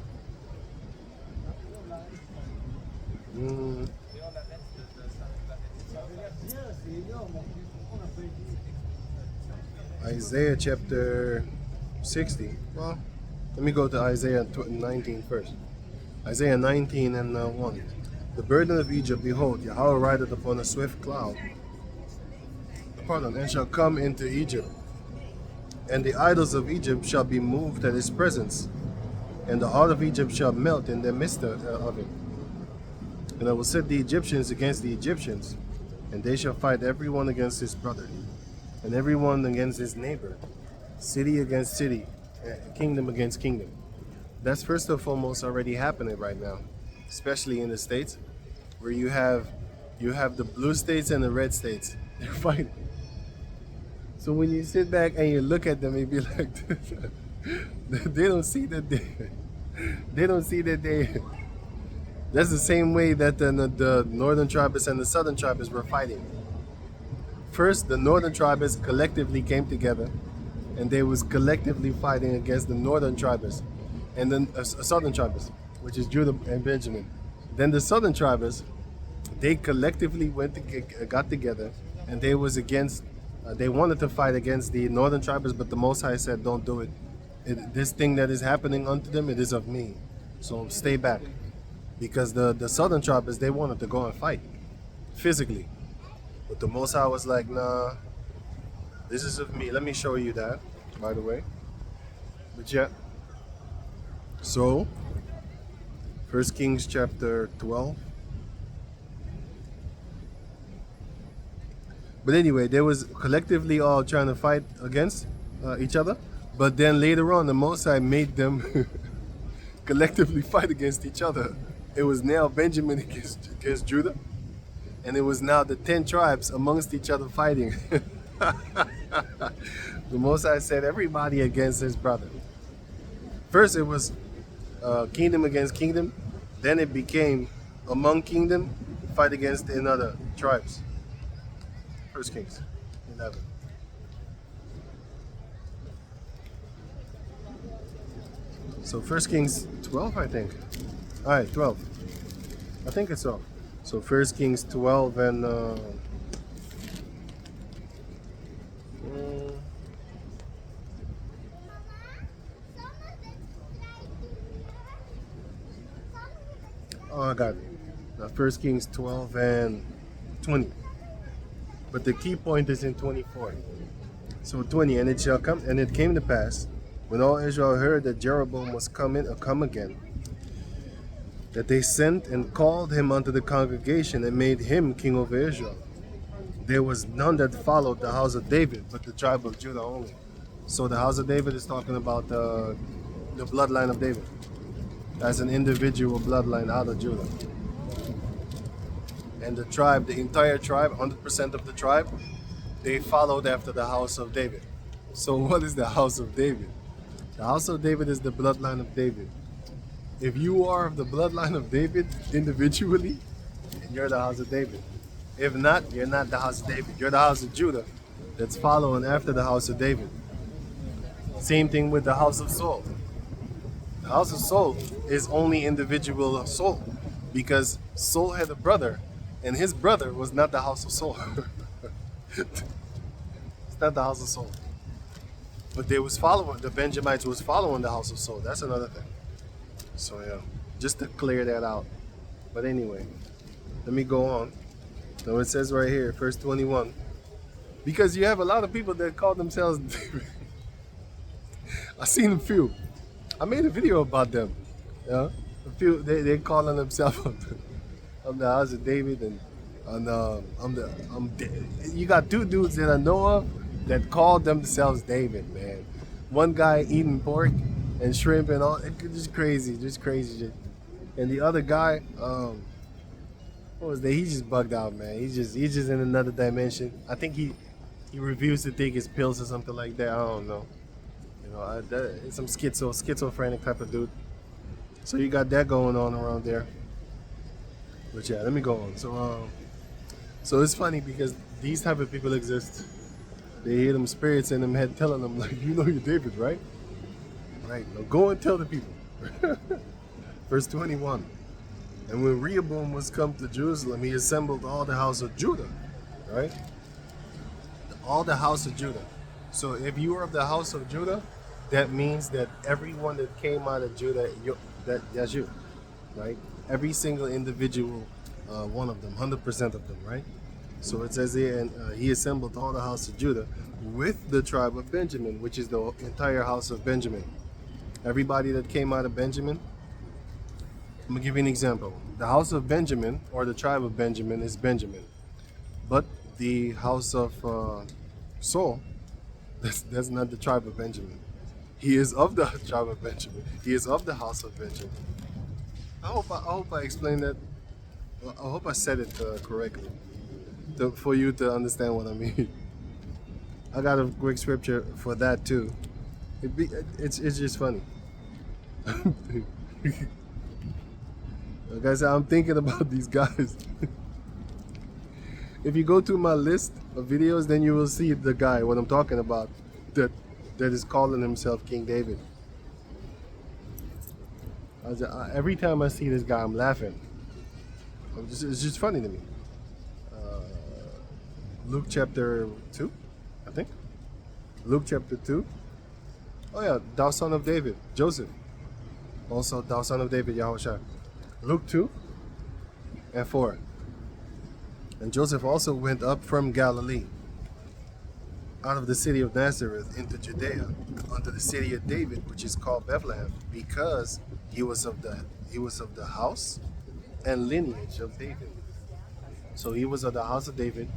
Isaiah chapter 60. Well, let me go to Isaiah 19 first. Isaiah 19 and 1. The burden of Egypt, behold, Yahweh rideth upon a swift cloud, and shall come into Egypt. And the idols of Egypt shall be moved at his presence, and the heart of Egypt shall melt in the midst of it. And I will set the Egyptians against the Egyptians, and they shall fight every one against his brother, and every one against his neighbor, city against city, kingdom against kingdom. That's first and foremost already happening right now, especially in the States, where you have the blue states and the red states. They're fighting. So when you sit back and you look at them, you be like, they don't see that they that's the same way that the northern tribes and the southern tribes were fighting. First, the northern tribes collectively came together, and they was collectively fighting against the northern tribes, and then southern tribes, which is Judah and Benjamin. Then the southern tribes, they collectively got together, and they was against. They wanted to fight against the northern tribes, but the Most High said, "Don't do it. This thing that is happening unto them, it is of me. So stay back." Because the southern tribes, they wanted to go and fight physically, but the Most High was like, "Nah, this is of me." Let me show you that, by the way. But yeah. So, 1 Kings chapter 12. But anyway, they was collectively all trying to fight against each other. But then later on, the Most High made them collectively fight against each other. It was now Benjamin against Judah. And it was now the 10 tribes amongst each other fighting. The Most High said everybody against his brother. First it was kingdom against kingdom. Then it became among kingdom, fight against another tribes. 1 Kings 11. So 1 Kings 12, I think. Alright, 12. I think it's 12. So 1 Kings 12 and oh, I got it. Now 1 Kings 12 and 20. But the key point is in 24. So 20, and it came to pass, when all Israel heard that Jeroboam was come again, that they sent and called him unto the congregation and made him king over Israel. There was none that followed the house of David, but the tribe of Judah only. So the house of David is talking about the bloodline of David as an individual bloodline out of Judah. And the tribe, the entire tribe, 100% of the tribe, they followed after the house of David. So what is the house of David? The house of David is the bloodline of David. If you are of the bloodline of David individually, you're the house of David. If not, you're not the house of David. You're the house of Judah that's following after the house of David. Same thing with the house of Saul. The house of Saul is only individual of Saul, because Saul had a brother, and his brother was not the house of Saul. It's not the house of Saul. But they was following, the Benjamites was following the house of Saul. That's another thing. So yeah, just to clear that out. But anyway, let me go on. So it says right here, verse 21. Because you have a lot of people that call themselves David. I've seen a few. I made a video about them. Yeah, a few. They calling themselves I'm the house of David, and you got two dudes that I know of that call themselves David, man. One guy eating pork and shrimp and all, it's just crazy shit. And the other guy, what was that? He just bugged out, man. He's just in another dimension. I think he refused to take his pills or something like that. I don't know. You know, it's some schizophrenic type of dude. So you got that going on around there. But yeah, let me go on. So it's funny because these type of people exist. They hear them spirits in them head telling them, like, you know you're David, right? Right. Now go and tell the people. Verse 21. And when Rehoboam was come to Jerusalem, he assembled all the house of Judah. Right? All the house of Judah. So if you are of the house of Judah, that means that everyone that came out of Judah, that's you. Right? Every single individual one of them, 100% of them, right? So it says here, and he assembled all the house of Judah with the tribe of Benjamin, which is the entire house of Benjamin. Everybody that came out of Benjamin. I'm gonna give you an example. The house of Benjamin, or the tribe of Benjamin, is Benjamin, but the house of Saul, that's not the tribe of Benjamin. He is of the tribe of Benjamin. He is of the house of Benjamin. I hope I explained that. I hope I said it correctly for you to understand what I mean. I got a quick scripture for that too. It's just funny. Like I said, I'm thinking about these guys. If you go to my list of videos, then you will see the guy, what I'm talking about, that is calling himself King David. Every time I see this guy, I'm laughing. It's just funny to me. Luke chapter 2, I think. Luke chapter 2. Oh yeah, thou son of David, Joseph. Also, thou son of David, Yahushua. Luke 2 and 4. And Joseph also went up from Galilee, out of the city of Nazareth into Judea, unto the city of David, which is called Bethlehem, because he was of the house and lineage of David. So he was of the house of David,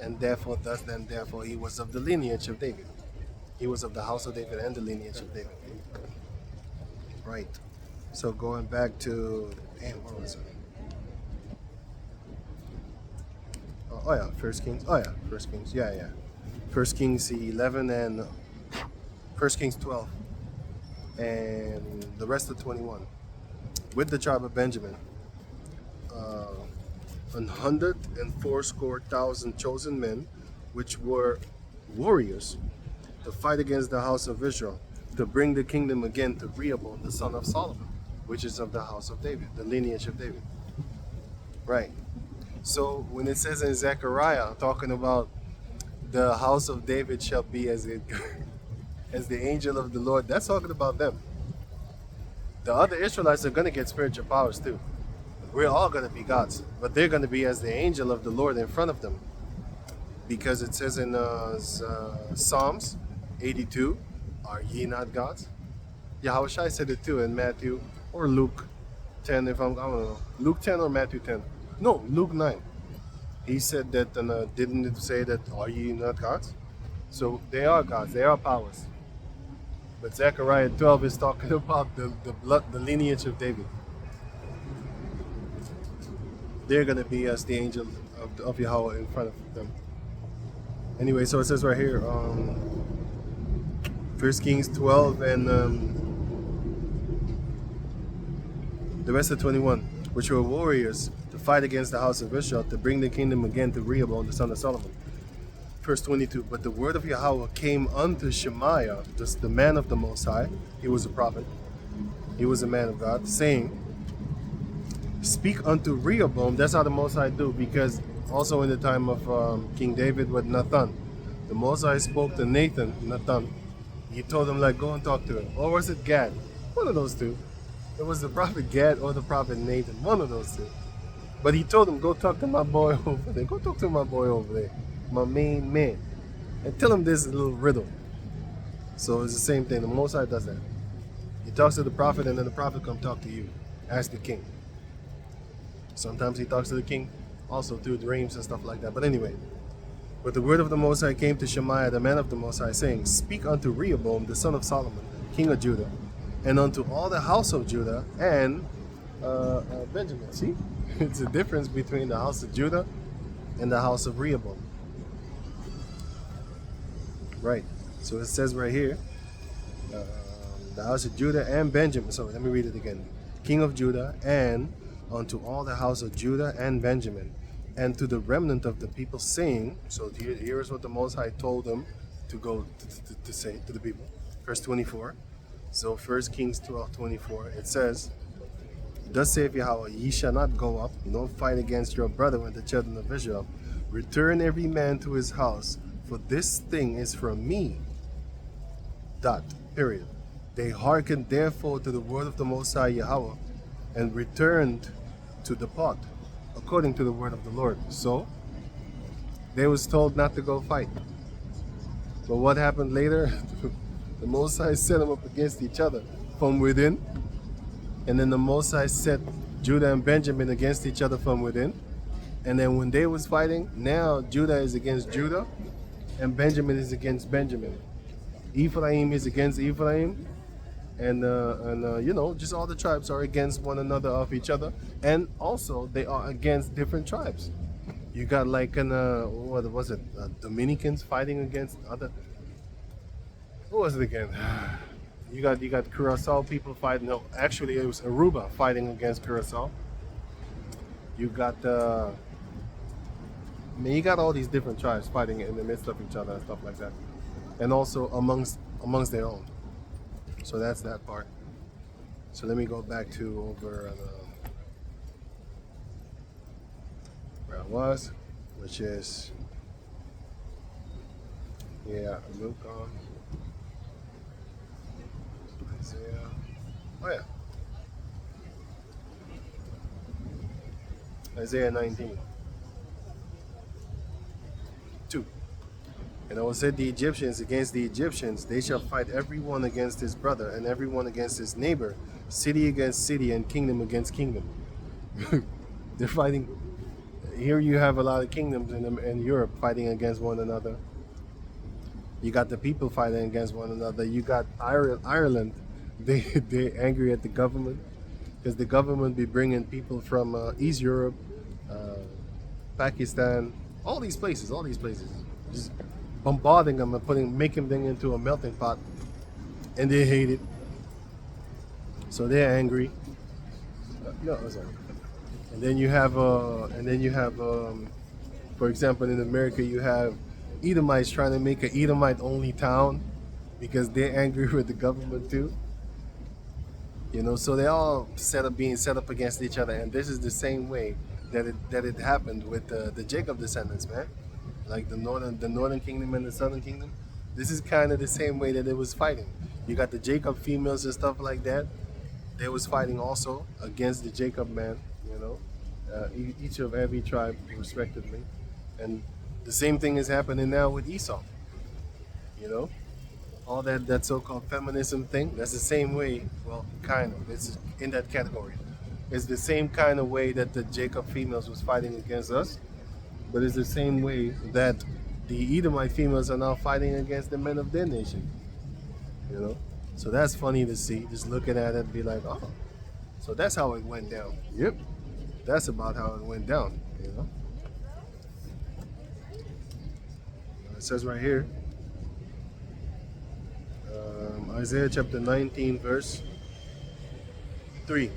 and therefore he was of the lineage of David. He was of the house of David and the lineage of David. Right. So going back to, where was it? Oh yeah, First Kings. Oh yeah, First Kings. Yeah. First Kings 11 and First Kings 12 and the rest of 21. With the tribe of Benjamin, 180,000 chosen men, which were warriors, to fight against the house of Israel, to bring the kingdom again to Rehoboam, the son of Solomon, which is of the house of David, the lineage of David. Right. So when it says in Zechariah, talking about the house of David shall be as the angel of the Lord, that's talking about them. The other Israelites are going to get spiritual powers too. We're all going to be gods, but they're going to be as the angel of the Lord in front of them. Because it says in Psalms 82, are ye not gods? Yahushua said it too in Matthew or Luke 10, I don't know, Luke 10 or Matthew 10. No, Luke 9. He said that, didn't it say that, are ye not gods? So they are gods, they are powers. But Zechariah 12 is talking about the lineage of David. They're going to be as the angel of Yahweh in front of them. Anyway, so it says right here, 1 Kings 12 and the rest of 21, which were warriors to fight against the house of Israel, to bring the kingdom again to Rehoboam, the son of Solomon. Verse 22, but the word of Yahweh came unto Shemaiah, the man of the Most High. He was a prophet. He was a man of God, saying, speak unto Rehoboam. That's how the Most High do, because also in the time of King David with Nathan, the Most High spoke to Nathan. He told him, like, go and talk to him. Or was it Gad? One of those two. It was the prophet Gad or the prophet Nathan. One of those two. But he told him, go talk to my boy over there. Go talk to my boy over there. My main man. And tell him this little riddle. So it's the same thing. The Most High does that. He talks to the prophet, and then the prophet come talk to you. Ask the king. Sometimes he talks to the king also through dreams and stuff like that. But anyway, but the word of the Most High came to Shemaiah, the man of the Most High, saying, speak unto Rehoboam, the son of Solomon, king of Judah, and unto all the house of Judah and Benjamin. See? It's a difference between the house of Judah and the house of Rehoboam. Right. So it says right here, the house of Judah and Benjamin. So let me read it again. King of Judah, and unto all the house of Judah and Benjamin, and to the remnant of the people, saying, so here is what the Most High told them to go to say to the people. Verse 24. So 1 Kings 12:24, it says, thus saith Yahweh, ye shall not go up, fight against your brethren, the children of Israel. Return every man to his house, for this thing is from me. Period. They hearkened therefore to the word of the Most High Yahweh, and returned to depart. according to the word of the Lord. So they was told not to go fight. But what happened later? The Most High set them up against each other from within. And then the Most High set Judah and Benjamin against each other from within. And then when they was fighting, now Judah is against Judah and Benjamin is against Benjamin. Ephraim is against Ephraim. And you know, just all the tribes are against one another of each other. And also they are against different tribes. You got like what was it? Dominicans fighting against other. What was it again? You got Curacao people fighting. No, actually it was Aruba fighting against Curacao. You got you got all these different tribes fighting in the midst of each other and stuff like that, and also amongst their own. So that's that part. So let me go back to over where I was, which is Luke on Isaiah. Oh yeah, Isaiah 19. 2. And I will set the Egyptians against the Egyptians. They shall fight every one against his brother, and every one against his neighbor, city against city, and kingdom against kingdom. They're fighting. Here you have a lot of kingdoms in Europe fighting against one another. You got the people fighting against one another. You got Ireland. They're angry at the government because the government be bringing people from East Europe, Pakistan, all these places, just bombarding them and making them into a melting pot, and they hate it. So they're angry. No, sorry. And then you have, for example, in America, you have Edomites trying to make an Edomite-only town because they're angry with the government too. You know, so they all being set up against each other, and this is the same way that it happened with the Jacob descendants, man. Like the northern kingdom and the southern kingdom. This is kind of the same way that it was fighting. You got the Jacob females and stuff like that. They was fighting also against the Jacob man. You know, each of every tribe respectively, and the same thing is happening now with Esau. You know, all that so-called feminism thing. That's the same way. Well, kind of. It's in that category. It's the same kind of way that the Jacob females was fighting against us, but it's the same way that the Edomite females are now fighting against the men of their nation. You know, so that's funny to see. Just looking at it, and be like, oh, so that's how it went down. Yep, that's about how it went down. You know, it says right here, Isaiah chapter 19, verse 3.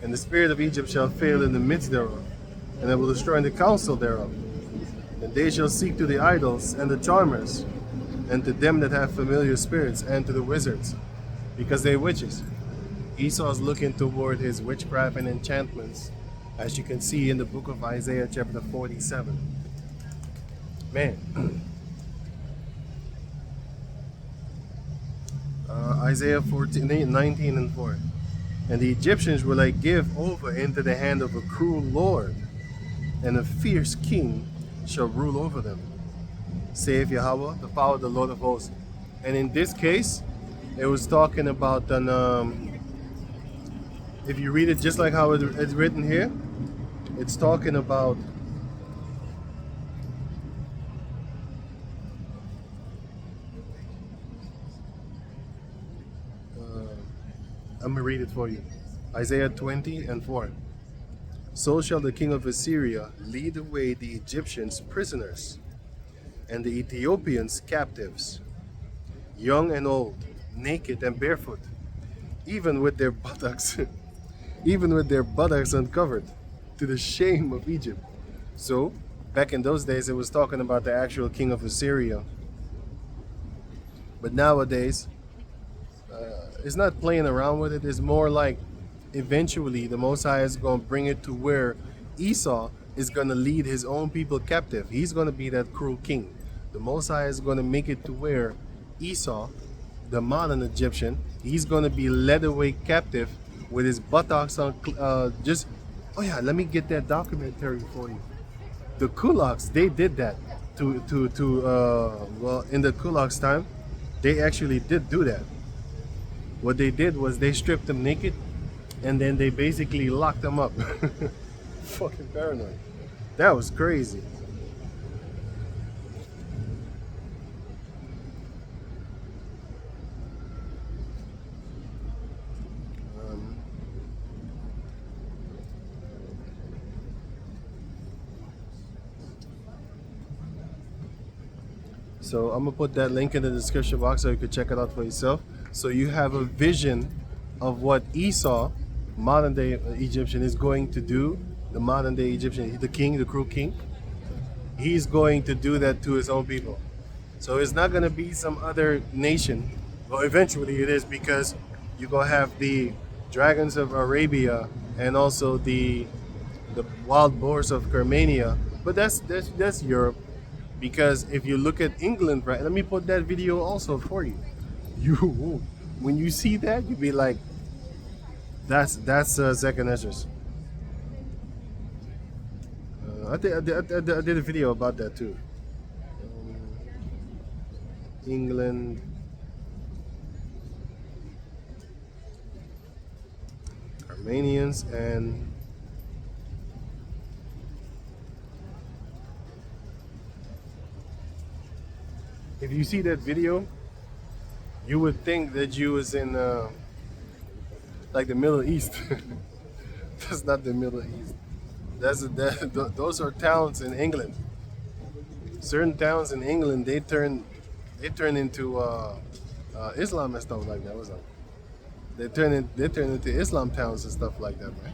And the spirit of Egypt shall fail in the midst thereof, and I will destroy in the council thereof. And they shall seek to the idols and the charmers, and to them that have familiar spirits, and to the wizards, because they witches. Esau is looking toward his witchcraft and enchantments, as you can see in the book of Isaiah chapter 47. Man. Isaiah 19 and 4. And the Egyptians will I give over into the hand of a cruel lord, and a fierce king shall rule over them, saith Yahweh, the power of the Lord of hosts. And in this case, it was talking about if you read it just like how it's written here, it's talking about I'm going to read it for you. Isaiah 20 and 4. So shall the king of Assyria lead away the Egyptians prisoners, and the Ethiopians captives, young and old, naked and barefoot, even with their buttocks, uncovered, to the shame of Egypt. So, back in those days, it was talking about the actual king of Assyria. But nowadays, it's not playing around with it. It's more like eventually the Most High is going to bring it to where Esau is going to lead his own people captive. He's going to be that cruel king. The Most High is going to make it to where Esau, the modern Egyptian, he's going to be led away captive with his buttocks on, just Oh yeah, let me get that documentary for you. The kulaks, they did that well, in the kulaks time, they actually did do that. What they did was they stripped them naked and then they basically locked them up. Fucking paranoid. That was crazy. Um, so I'm gonna put that link in the description box so you can check it out for yourself. So you have a vision of what Esau, modern day Egyptian, is going to do. The modern day Egyptian, the king, the cruel king, he's going to do that to his own people. So it's not gonna be some other nation. Well, eventually it is because you're gonna have the dragons of Arabia and also the wild boars of Carmania. But that's Europe. Because if you look at England, right? Let me put that video also for you. You, when you see that, you be like, that's Second Ezra's. I did a video about that too. England, Armenians, and if you see that video, you would think that you was in like the Middle East. That's not the Middle East. Those are towns in England. Certain towns in England they turn into Islam and stuff like that. What's up? They turn into Islam towns and stuff like that, man.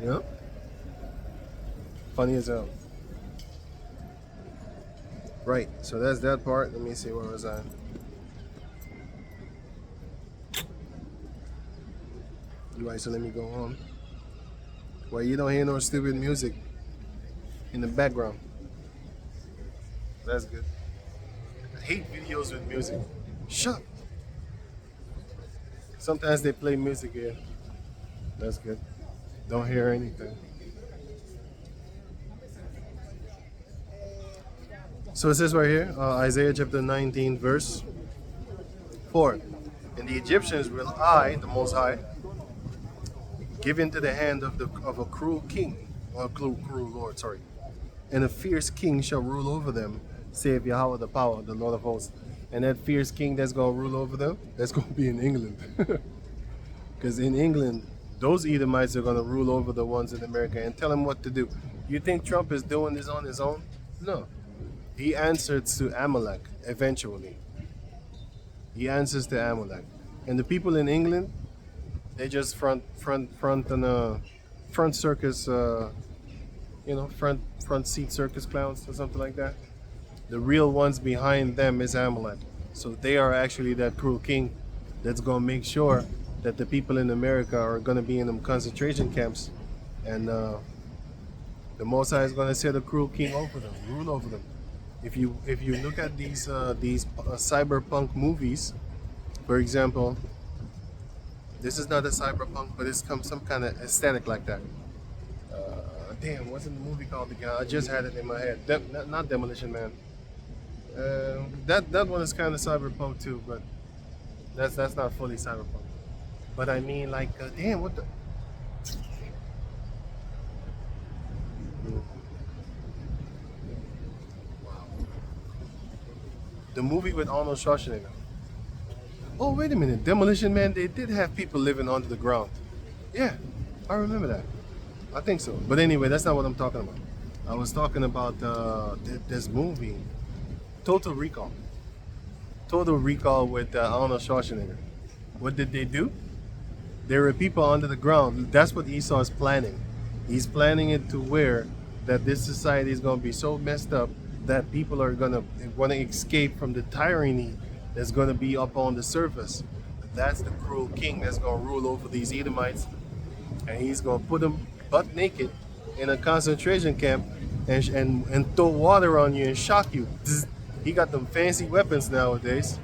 You know, funny as hell. Right. So that's that part. Let me see where was I. Right. So let me go on. Well, you don't hear no stupid music in the background. That's good. I hate videos with music. Shut up. Sometimes they play music here. That's good. Don't hear anything. So it says right here, Isaiah chapter 19, verse 4. And the Egyptians will I, the Most High, give into the hand of a cruel king, or a cruel lord, sorry. And a fierce king shall rule over them, save Yahweh the power, the Lord of hosts. And that fierce king that's going to rule over them, that's going to be in England. Because in England, those Edomites are going to rule over the ones in America and tell them what to do. You think Trump is doing this on his own? No. He answered to Amalek eventually. He answers to Amalek. And the people in England, they just front on a front circus, front seat circus clowns or something like that. The real ones behind them is Amalek. So they are actually that cruel king that's going to make sure that the people in America are going to be in them concentration camps, and the Most High is going to set a cruel king over them, rule over them. If you look at these cyberpunk movies, for example, this is not a cyberpunk, but it's some kind of aesthetic like that. Damn, what's in the movie called again? I just had it in my head. Not Demolition Man. That one is kind of cyberpunk too, but that's not fully cyberpunk. But I mean, like, damn, what the? The movie with Arnold Schwarzenegger. Oh, wait a minute. Demolition Man, they did have people living under the ground. Yeah, I remember that. I think so. But anyway, that's not what I'm talking about. I was talking about this movie, Total Recall. Total Recall with Arnold Schwarzenegger. What did they do? There were people under the ground. That's what Esau is planning. He's planning it to where that this society is going to be so messed up that people are going to want to escape from the tyranny that's going to be up on the surface. That's the cruel king that's going to rule over these Edomites, and he's going to put them butt naked in a concentration camp and throw water on you and shock you. He got them fancy weapons nowadays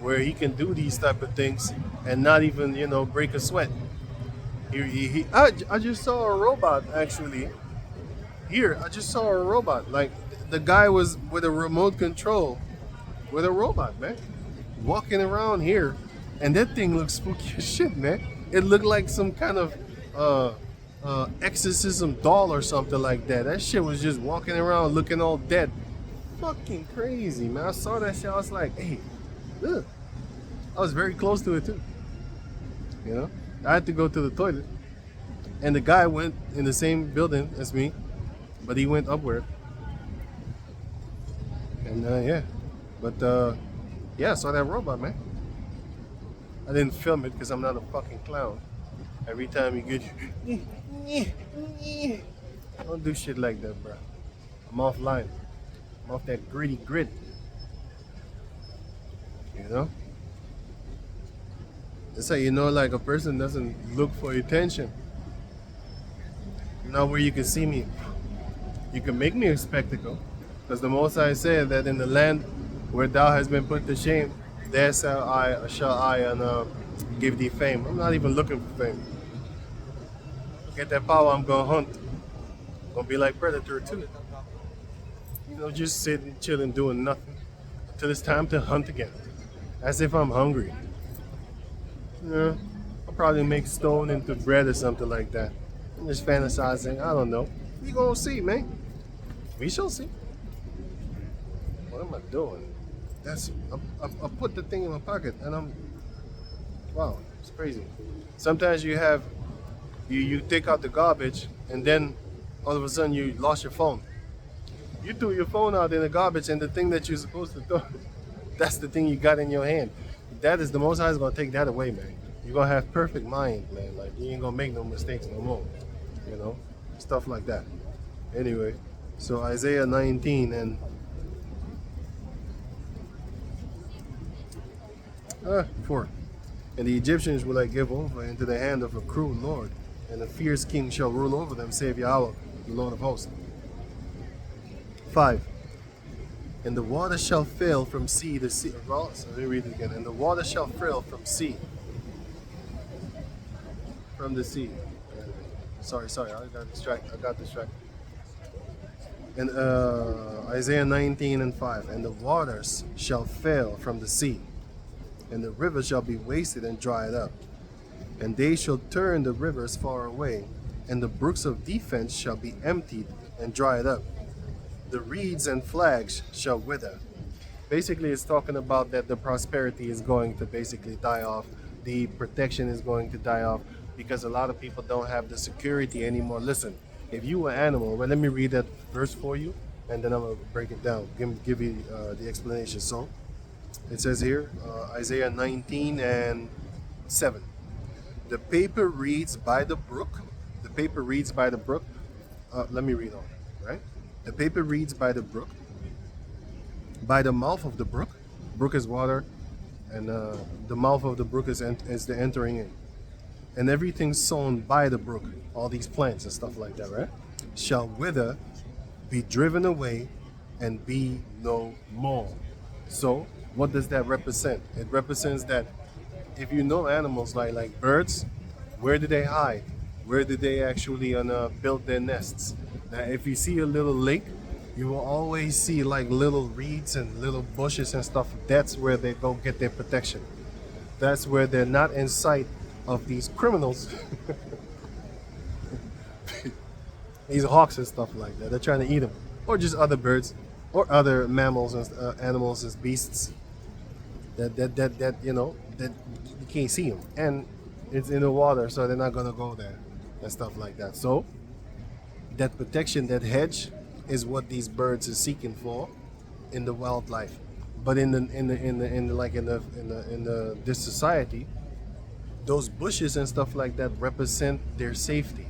where he can do these type of things and not even break a sweat. I just saw a robot actually. Here, I just saw a robot. Like the guy was with a remote control with a robot, man, walking around here, and that thing looks spooky as shit, man. It looked like some kind of uh, exorcism doll or something like that. That shit was just walking around looking all dead. Fucking crazy, man. I saw that shit. I was like, hey, look. I was very close to it too. You know, I had to go to the toilet, and the guy went in the same building as me, but he went upward. And yeah, but yeah, I saw that robot, man. I didn't film it because I'm not a fucking clown. Every time you get, don't do shit like that, bro. I'm offline. I'm off that gritty grit. You know. That's how you know, like a person doesn't look for attention. Now where you can see me, you can make me a spectacle, because the Most High said that in the land where thou has been put to shame, there shall I give thee fame. I'm not even looking for fame. Get that power, I'm gonna hunt. Gonna be like Predator too. You know, just sitting, chilling, doing nothing until it's time to hunt again, as if I'm hungry. Yeah, I'll probably make stone into bread or something like that. I'm just fantasizing. I don't know. We gonna see, man. We shall see. What am I doing? I put the thing in my pocket and wow, it's crazy. Sometimes you take out the garbage and then all of a sudden you lost your phone. You threw your phone out in the garbage and the thing that you're supposed to throw, that's the thing you got in your hand. That is the Most High is gonna take that away, man. You're gonna have perfect mind, man. Like you ain't gonna make no mistakes no more. You know? Stuff like that. Anyway, so Isaiah 19 and 4. And the Egyptians will I give over into the hand of a cruel Lord, and a fierce king shall rule over them, save Yahweh, the Lord of hosts. 5. And the water shall fail from sea to sea. Well, so let me read it again. And the water shall fail from sea. From the sea. Sorry, I got distracted. And Isaiah 19 and 5. And the waters shall fail from the sea, and the rivers shall be wasted and dried up. And they shall turn the rivers far away, and the brooks of defense shall be emptied and dried up. The reeds and flags shall wither. Basically, it's talking about that the prosperity is going to basically die off. The protection is going to die off because a lot of people don't have the security anymore. Listen, if you were an animal, well, let me read that verse for you, and then I'm going to break it down, give you the explanation. So, it says here, Isaiah 19 and 7. The paper reads by the brook. The paper reads by the brook. Let me read on, right? The paper reads by the brook, by the mouth of the brook. Brook is water, and the mouth of the brook is the entering in. And everything sown by the brook, all these plants and stuff like that, right? Shall wither, be driven away, and be no more. So, what does that represent? It represents that if you know animals like birds, where do they hide? Where do they actually build their nests? Now, if you see a little lake, you will always see like little reeds and little bushes and stuff. That's where they go get their protection. That's where they're not in sight of these criminals, these hawks and stuff like that. They're trying to eat them, or just other birds, or other mammals and animals as beasts. That you know that you can't see them, and it's in the water, so they're not gonna go there and stuff like that. So that protection, that hedge, is what these birds are seeking for in the wildlife. But in this society, those bushes and stuff like that represent their safety.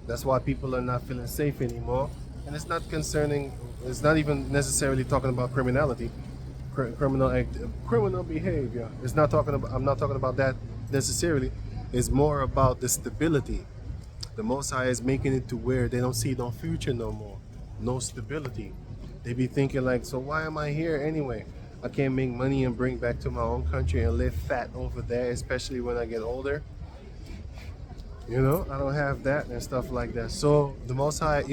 That's why people are not feeling safe anymore. And it's not concerning. It's not even necessarily talking about criminality, criminal behavior. It's not talking about. I'm not talking about that necessarily. It's more about the stability. The Most High is making it to where they don't see no future no more, no stability. They be thinking like, so why am I here anyway? I can't make money and bring back to my own country and live fat over there, especially when I get older. I don't have that and stuff like that. So the Most High,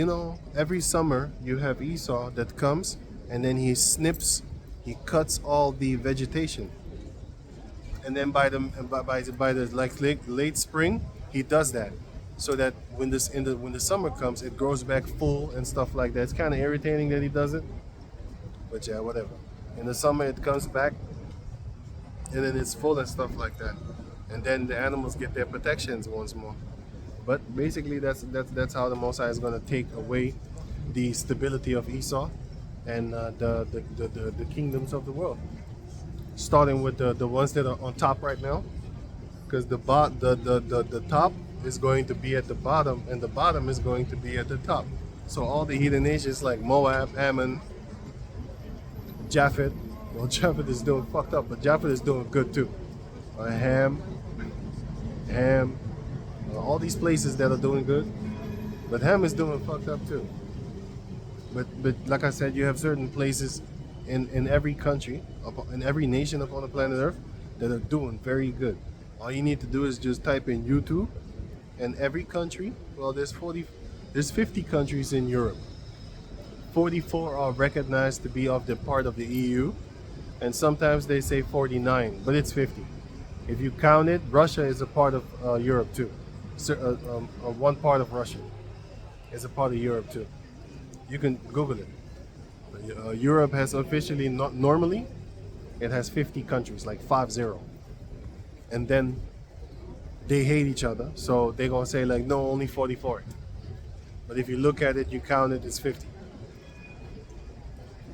every summer you have Esau that comes and then he cuts all the vegetation, and then by the like late spring he does that, so that when the summer comes it grows back full and stuff like that. It's kind of irritating that he does it, but yeah, whatever. In the summer it comes back and then it's full and stuff like that, and then the animals get their protections once more. But basically, that's how the Most High is going to take away the stability of Esau and the kingdoms of the world, starting with the ones that are on top right now, because the top is going to be at the bottom, and the bottom is going to be at the top. So all the heathen nations like Moab, Ammon, Japheth. Well, Japheth is doing fucked up, but Japheth is doing good too. Ham, all these places that are doing good, but Ham is doing fucked up too. But like I said, you have certain places in every country, in every nation upon the planet Earth, that are doing very good. All you need to do is just type in YouTube, and every country. Well, there's 50 countries in Europe. 44 are recognized to be of the part of the EU, and sometimes they say 49, but it's 50. If you count it, Russia is a part of Europe too. So, one part of Russia is a part of Europe too. You can Google it. Europe has officially, not normally, it has 50 countries, like 50. And then they hate each other, so they're gonna say like, no, only 44. But if you look at it, you count it, it's 50.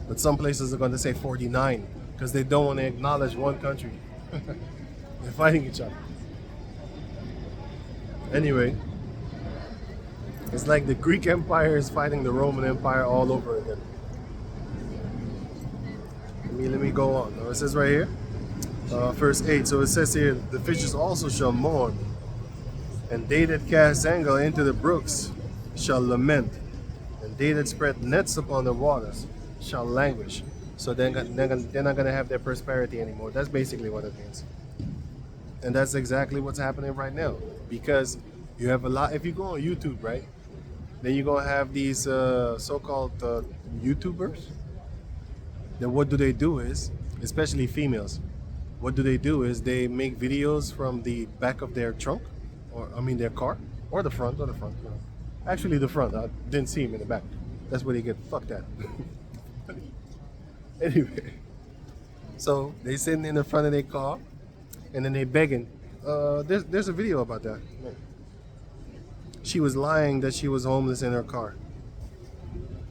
But some places are gonna say 49 because they don't want to acknowledge one country. They're fighting each other. Anyway, it's like the Greek Empire is fighting the Roman Empire all over again. Let me go on. Now it says right here, verse 8. So it says here, the fishes also shall mourn, and they that cast angle into the brooks shall lament, and they that spread nets upon the waters shall languish. So they're not going to have their prosperity anymore. That's basically what it means. And that's exactly what's happening right now. Because you have a lot, if you go on YouTube, right? Then you're going to have these so-called YouTubers. Then what do they do is, especially females, what do they do is they make videos from the back of their trunk, or I mean their car, or the front. Actually the front, I didn't see him in the back. That's where they get fucked at. Anyway, so they sitting in the front of their car, and then they begging. There's a video about that. She was lying that she was homeless in her car.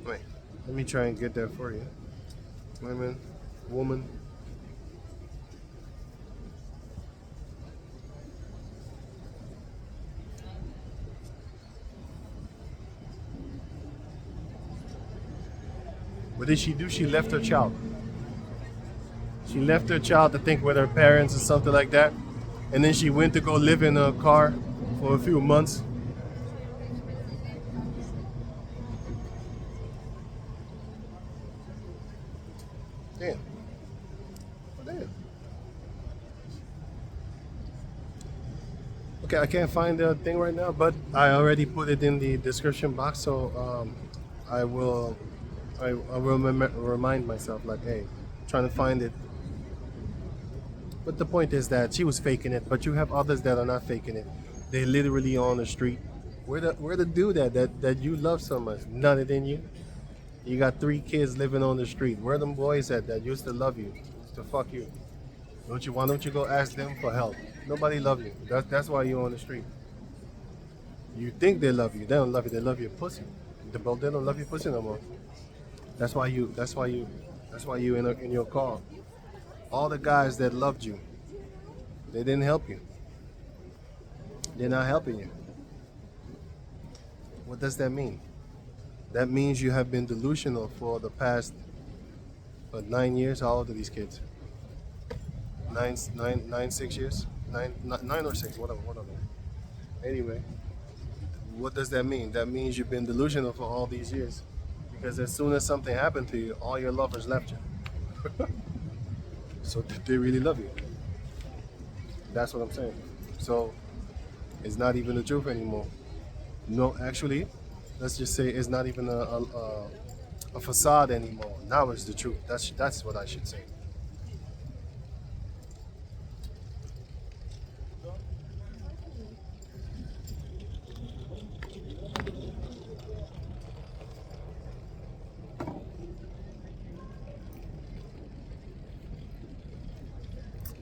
Wait, let me try and get that for you. Woman. What did she do? She left her child. She left her child, I think, with her parents or something like that. And then she went to go live in a car for a few months. Damn. Damn. Okay, I can't find the thing right now, but I already put it in the description box, so I will remind myself, like, hey, trying to find it. But the point is that she was faking it, but you have others that are not faking it. They literally on the street. Where the dude that you love so much? None it in you. You got 3 kids living on the street. Where them boys at that used to love you, to fuck you? Why don't you go ask them for help? Nobody love you. That's why you're on the street. You think they love you. They don't love you. They love your pussy. They don't love your pussy no more. That's why you in your car. All the guys that loved you, they didn't help you. They're not helping you. What does that mean? That means you have been delusional for the past 9 years. How old are these kids? 6 years? 9 or 6, whatever. Anyway, what does that mean? That means you've been delusional for all these years. Because as soon as something happened to you, all your lovers left you. So did they really love you? That's what I'm saying. So It's not even the truth anymore. No, actually, let's just say it's not even a facade anymore. Now it's the truth. That's what I should say.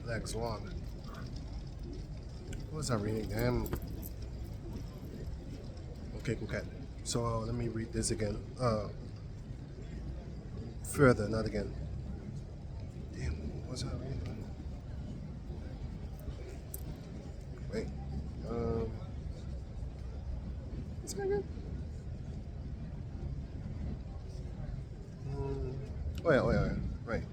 Black Swan. What was I reading? Damn. Okay, cool cat. So let me read this again. Further, not again. Damn, what was I reading? Wait. Is that good? Oh yeah, right.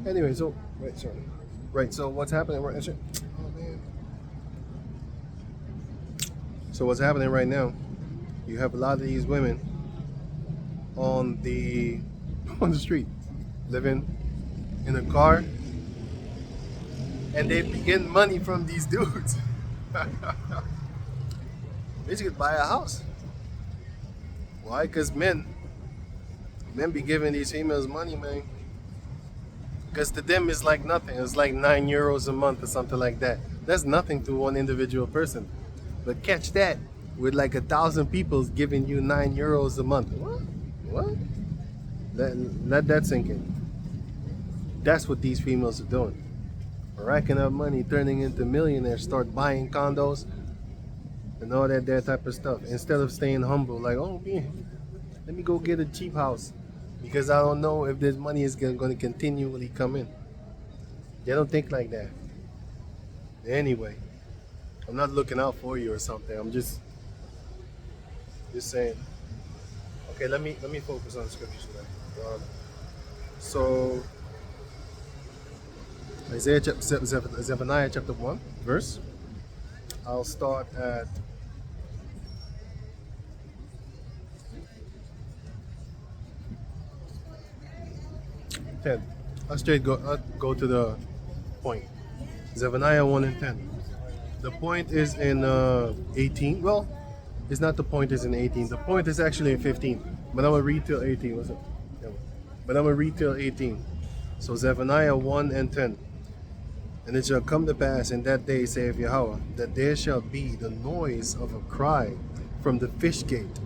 Anyway, so right, sorry. Right, so what's happening right now? Oh man. So what's happening right now? You have a lot of these women on the on the street, living in a car, and they begin money from these dudes. Basically, buy a house. Why? Because men be giving these females money, man. Because to them it's like nothing. It's like €9 a month or something like that. That's nothing to one individual person. But catch that with like 1,000 people giving you €9 a month. What? Let that sink in. That's what these females are doing. Racking up money, turning into millionaires, start buying condos and all that type of stuff. Instead of staying humble, like, oh man, let me go get a cheap house because I don't know if this money is going to continually come in. They don't think like that. Anyway, I'm not looking out for you or something. I'm just saying. Okay, let me focus on scriptures today. So Zephaniah chapter 1 verse. I'll start at 10. I'll go to the point. Zephaniah 1 and 10. The point is in 18. Well, it's not the point is in 18. The point is actually in 15. But I'm going to read till 18. What's it? Yeah. But I'm going to read till 18. So Zephaniah 1 and 10. And it shall come to pass in that day, saith Yahweh, that there shall be the noise of a cry from the fish gate,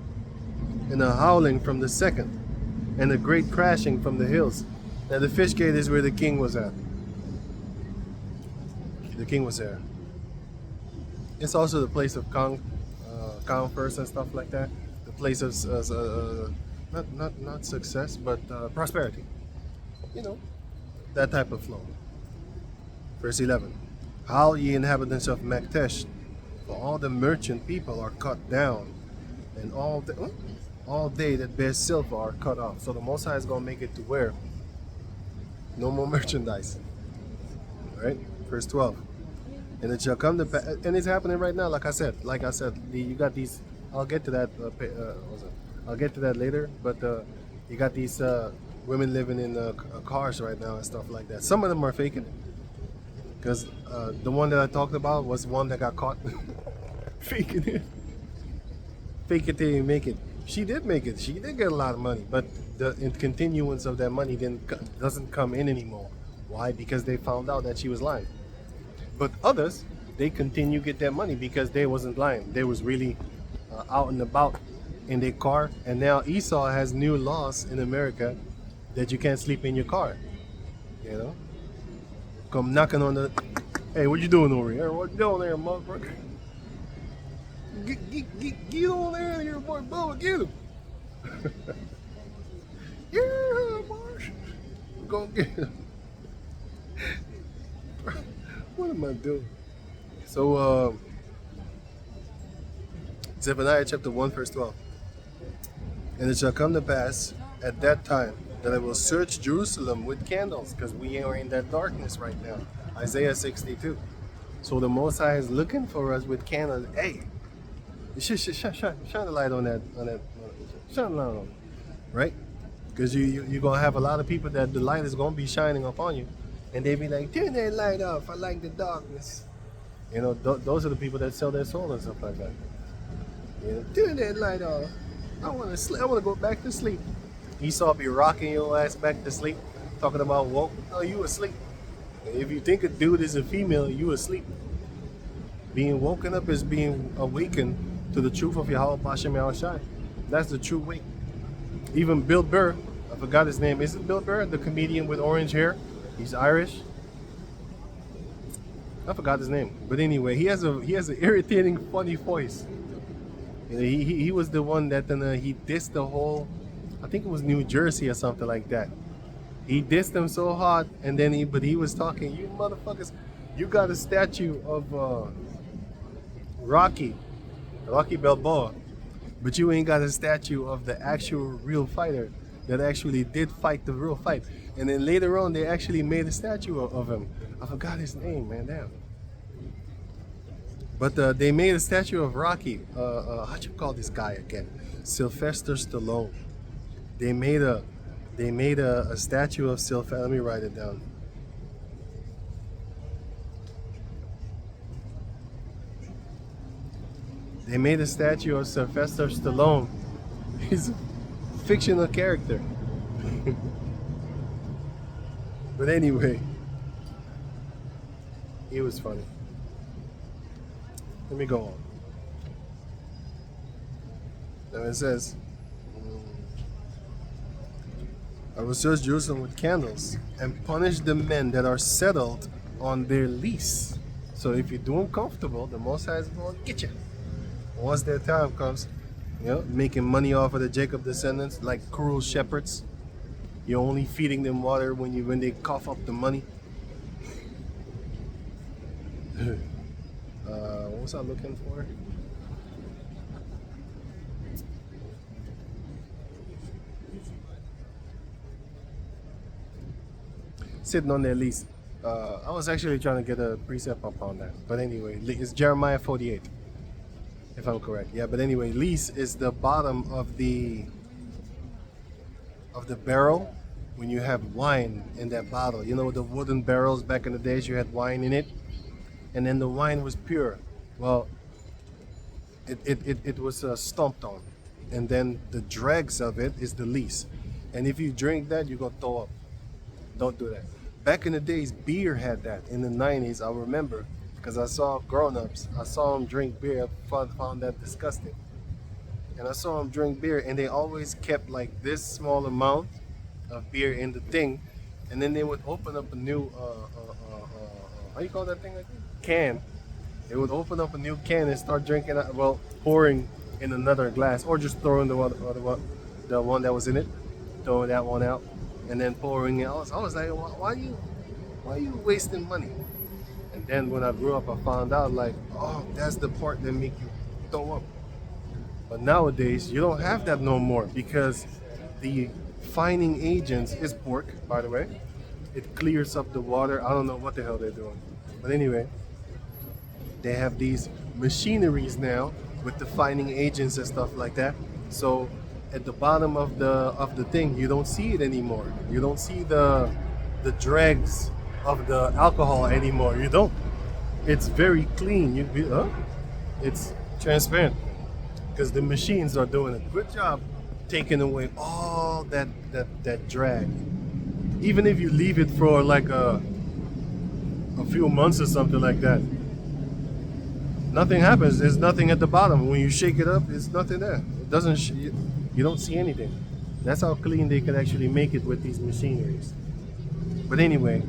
and a howling from the second, and a great crashing from the hills. Now the fish gate is where the king was at. The king was there. It's also the place of commerce and stuff like that. The place of not success, but prosperity. You know, that type of flow. Verse 11. Howl ye inhabitants of Maktesh, for all the merchant people are cut down, and all they that bear silver are cut off. So the Most High is going to make it to where no more merchandise. Right? Verse 12. And it shall come to pass, and it's happening right now. Like I said, you got these. I'll get to that. I'll get to that later. But you got these women living in cars right now and stuff like that. Some of them are faking it, because the one that I talked about was one that got caught faking it. Fake it till you make it. She did make it. She did get a lot of money, but the continuance of that money doesn't come in anymore. Why? Because they found out that she was lying. But others, they continue get their money because they wasn't lying. They was really out and about in their car. And now Esau has new laws in America that you can't sleep in your car. You know, come knocking on the. Hey, what you doing over here? What you doing there, motherfucker? Get on there, here, boy, Bubba, get him. Yeah, Marsh. We're gonna get him. What am I doing? So, Zephaniah chapter 1, verse 12. And it shall come to pass at that time that I will search Jerusalem with candles, because we are in that darkness right now. Isaiah 62. So the Most High is looking for us with candles. Hey, shine the light on that. Shine the light on it. Right? Because you're going to have a lot of people that the light is going to be shining upon you. And they be like, turn that light off. I like the darkness. You know, those are the people that sell their soul and stuff like that. You know, turn that light off. I want to sleep. I want to go back to sleep. Esau be rocking your ass back to sleep, talking about woke. Oh, you asleep. If you think a dude is a female, you asleep. Being woken up is being awakened to the truth of Yahweh Bashem Yahushai. That's the true wake. Even Bill Burr, I forgot his name. Is it Bill Burr, the comedian with orange hair? He's Irish. I forgot his name, but anyway, he has an irritating, funny voice. You know, he was the one that he dissed the whole, I think it was New Jersey or something like that. He dissed them so hard, and then he was talking, you motherfuckers, you got a statue of Rocky Balboa, but you ain't got a statue of the actual real fighter that actually did fight the real fight. And then later on, they actually made a statue of him. I forgot his name, man, damn. But they made a statue of Rocky. How'd you call this guy again? Sylvester Stallone. They made a statue of Sylvester. Let me write it down. They made a statue of Sylvester Stallone. He's a fictional character. But anyway, it was funny. Let me go on. Now it says, I will search Jerusalem with candles and punish the men that are settled on their lease. So if you're doing comfortable, the Most High is going to get you. Once their time comes, you know, making money off of the Jacob descendants like cruel shepherds. You're only feeding them water when they cough up the money. What was I looking for? Sitting on their lease. I was actually trying to get a precept up on that. But anyway, it's Jeremiah 48. If I'm correct. Yeah, but anyway, lease is the bottom of the barrel when you have wine in that bottle. You know the wooden barrels back in the days, you had wine in it, and then the wine was pure. Well, it was stomped on, and then the dregs of it is the lees. And if you drink that, you're gonna throw up. Don't do that. Back in the days, beer had that. In the 90s, I remember, because I saw grown-ups, I saw them drink beer. I found that disgusting. And I saw them drink beer, and they always kept like this small amount of beer in the thing, and then they would open up a new how you call that thing again? Can. They would open up a new can and start drinking, well, pouring in another glass, or just throwing the one that was in it, throwing that one out, and then pouring it. I was like, why are you wasting money? And then when I grew up, I found out like, oh, that's the part that make you throw up. But nowadays, you don't have that no more, because the fining agents is pork, by the way. It clears up the water. I don't know what the hell they're doing. But anyway, they have these machineries now with the fining agents and stuff like that. So at the bottom of the thing, you don't see it anymore. You don't see the dregs of the alcohol anymore. You don't. It's very clean. It's transparent, because the machines are doing a good job taking away all that drag. Even if you leave it for like a few months or something like that, nothing happens. There's nothing at the bottom. When you shake it up, there's nothing there. It doesn't. You don't see anything. That's how clean they could actually make it with these machineries. But anyway,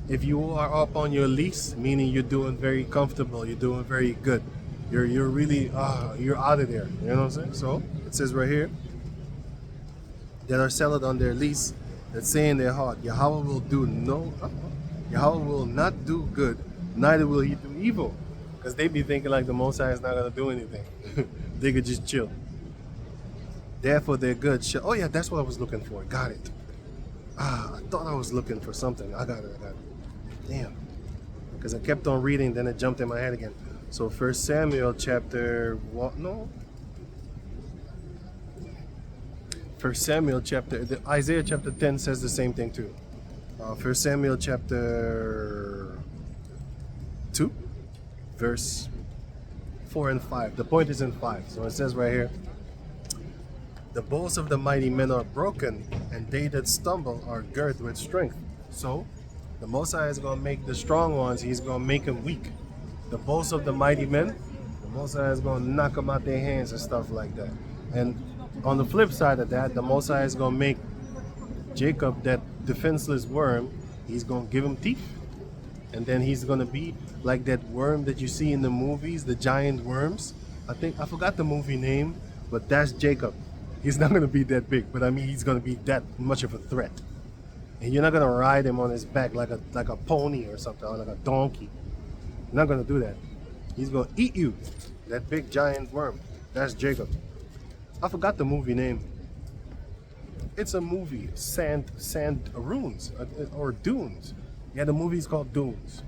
if you are up on your lease, meaning you're doing very comfortable, you're doing very good, you're really you're out of there. You know what I'm saying? So it says right here that are settled on their lease, that say in their heart, Yahweh will not do good, neither will he do evil. Because they be thinking like the Most High is not gonna do anything. They could just chill. Therefore they're good. Oh yeah, that's what I was looking for. Got it. I thought I was looking for something. I got it. Damn. Because I kept on reading, then it jumped in my head again. So 1 Samuel chapter 1 First Samuel Isaiah chapter 10 says the same thing too. First Samuel chapter 2, verse 4 and 5. The point is in 5. So it says right here, the bows of the mighty men are broken, and they that stumble are girt with strength. So the Most High is going to make the strong ones, he's going to make them weak. The bows of the mighty men, the Most High is going to knock them out their hands and stuff like that. And on the flip side of that, the Most High is going to make Jacob, that defenseless worm, he's going to give him teeth. And then he's going to be like that worm that you see in the movies, the giant worms. I forgot the movie name, but that's Jacob. He's not going to be that big, but I mean, he's going to be that much of a threat. And you're not going to ride him on his back like a pony or something, or like a donkey. You're not going to do that. He's going to eat you, that big giant worm. That's Jacob. I forgot the movie name. It's a movie, Sand Runes, or Dunes. Yeah, the movie's called Dunes.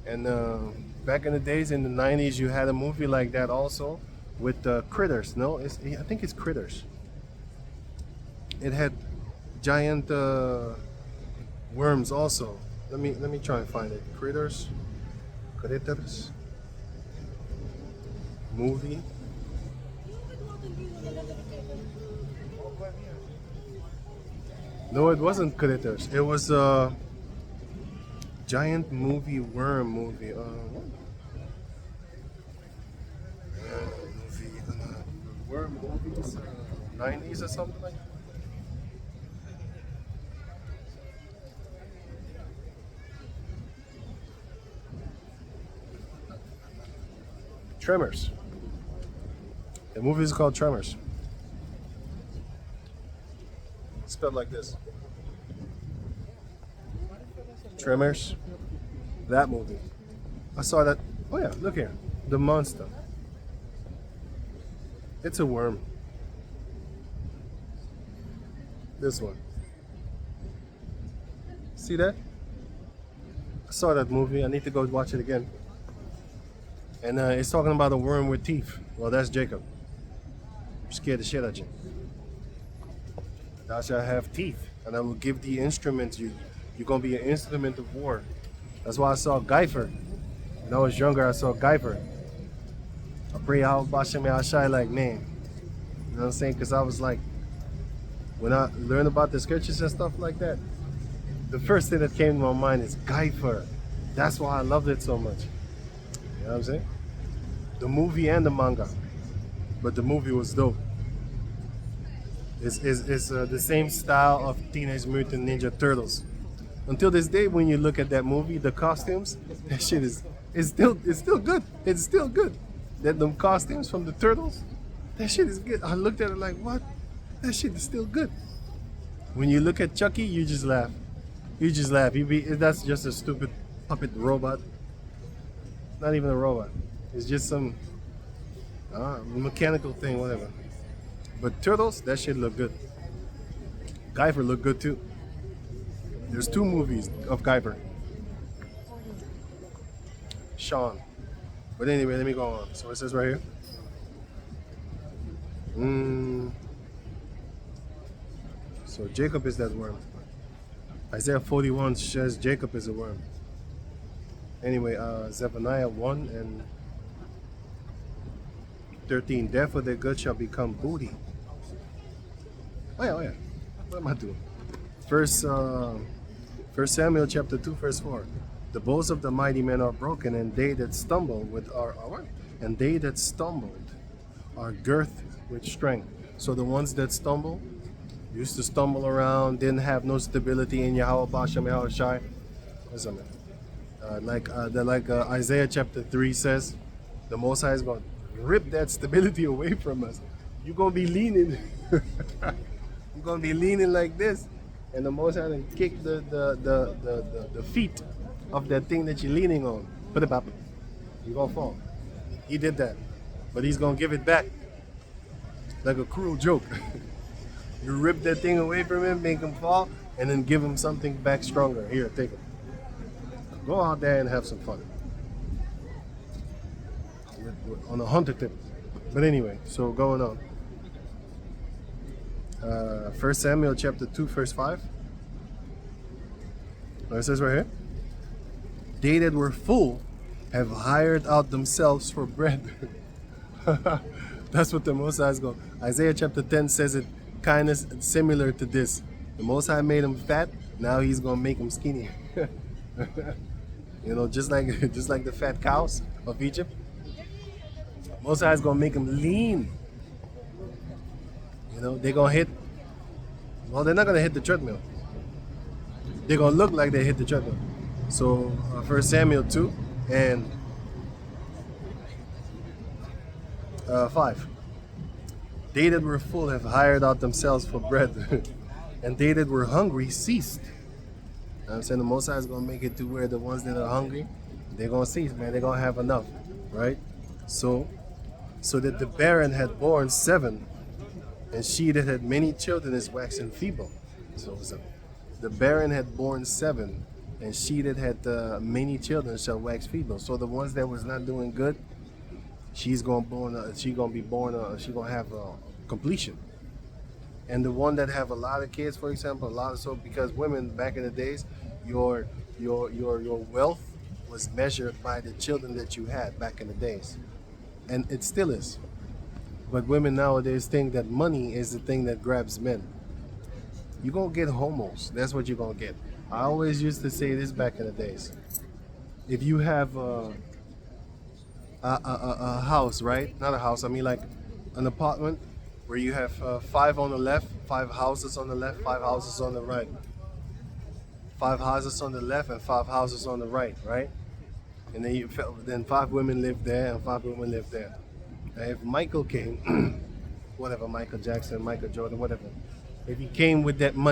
And back in the days, in the 90s, you had a movie like that also with Critters. No, I think it's Critters. It had giant worms also. Let me try and find it. Critters movie. No, it wasn't Critters. It was a giant worm movie. Worm movies, 90s or something like that. Tremors. The movie is called Tremors. It's spelled like this. Tremors. That movie. I saw that. Oh yeah, look here. The monster. It's a worm. This one. See that? I saw that movie. I need to go watch it again. And it's talking about a worm with teeth. Well, that's Jacob. Scared the shit out of you. Thou shalt have teeth, and I will give thee instruments. You're going to be an instrument of war. That's why I saw Guyfer. When I was younger, I saw Guyfer. I pray out Bashem Yashai like, man. You know what I'm saying? Because I was like, when I learned about the scriptures and stuff like that, the first thing that came to my mind is Guyfer. That's why I loved it so much. You know what I'm saying? The movie and the manga. But the movie was dope. It's the same style of Teenage Mutant Ninja Turtles. Until this day, when you look at that movie, the costumes, that shit is still good. It's still good. Them costumes from the Turtles, that shit is good. I looked at it like, what? That shit is still good. When you look at Chucky, you just laugh. That's just a stupid puppet robot. Not even a robot. It's just some mechanical thing, whatever. But Turtles, that shit look good. Guyver looked good too. There's 2 movies of Guyver. Sean. But anyway, let me go on. So it says right here. So Jacob is that worm. Isaiah 41 says Jacob is a worm. Anyway, Zephaniah 1 and 13. Therefore their good shall become booty. Oh yeah. What am I doing? First Samuel chapter 2 verse 4. The bows of the mighty men are broken, and they that stumble are girth with strength. So the ones that stumble, used to stumble around, didn't have no stability in Yahweh Bashem Yahushai. What's that, man? Like Isaiah chapter 3 says, the Most High is going to rip that stability away from us. You're going to be leaning. You're going to be leaning like this, and the Most High will kick the feet of that thing that you're leaning on. Put it up. You're going to fall. He did that. But he's going to give it back like a cruel joke. You rip that thing away from him, make him fall, and then give him something back stronger. Here, take it. Go out there and have some fun. On a hunter tip. But anyway, so going on. 1 Samuel chapter 2 verse 5. It says right here, they that were full have hired out themselves for bread. That's what the Most High is going. Isaiah chapter 10 says it kind of similar to this. The Most High made him fat, now he's going to make him skinny. You know, just like the fat cows of Egypt. Most High is going to make them lean. You know, they're going to hit, well, they're not going to hit the treadmill. They're going to look like they hit the treadmill. So, 1 Samuel 2 and 5. They that were full have hired out themselves for bread, and they that were hungry ceased. I'm saying the Most High is going to make it to where the ones that are hungry, they're going to cease, man. They're going to have enough, right? So that the barren had borne 7, and she that had many children is waxing feeble. So the barren had borne 7, and she that had many children shall wax feeble. So the ones that was not doing good, she's gonna have completion. And the one that have a lot of kids, for example, because women back in the days, your wealth was measured by the children that you had back in the days, and it still is. But women nowadays think that money is the thing that grabs men. You're gonna get homos. That's what you're gonna get. I always used to say this back in the days. If you have a house, right? Not a house, I mean like an apartment where you have 5 on the left, 5 houses on the left, 5 houses on the right. 5 houses on the left and 5 houses on the right, right? And then 5 women live there and 5 women live there. And if Michael came, whatever, Michael Jackson, Michael Jordan, whatever, if he came with that money,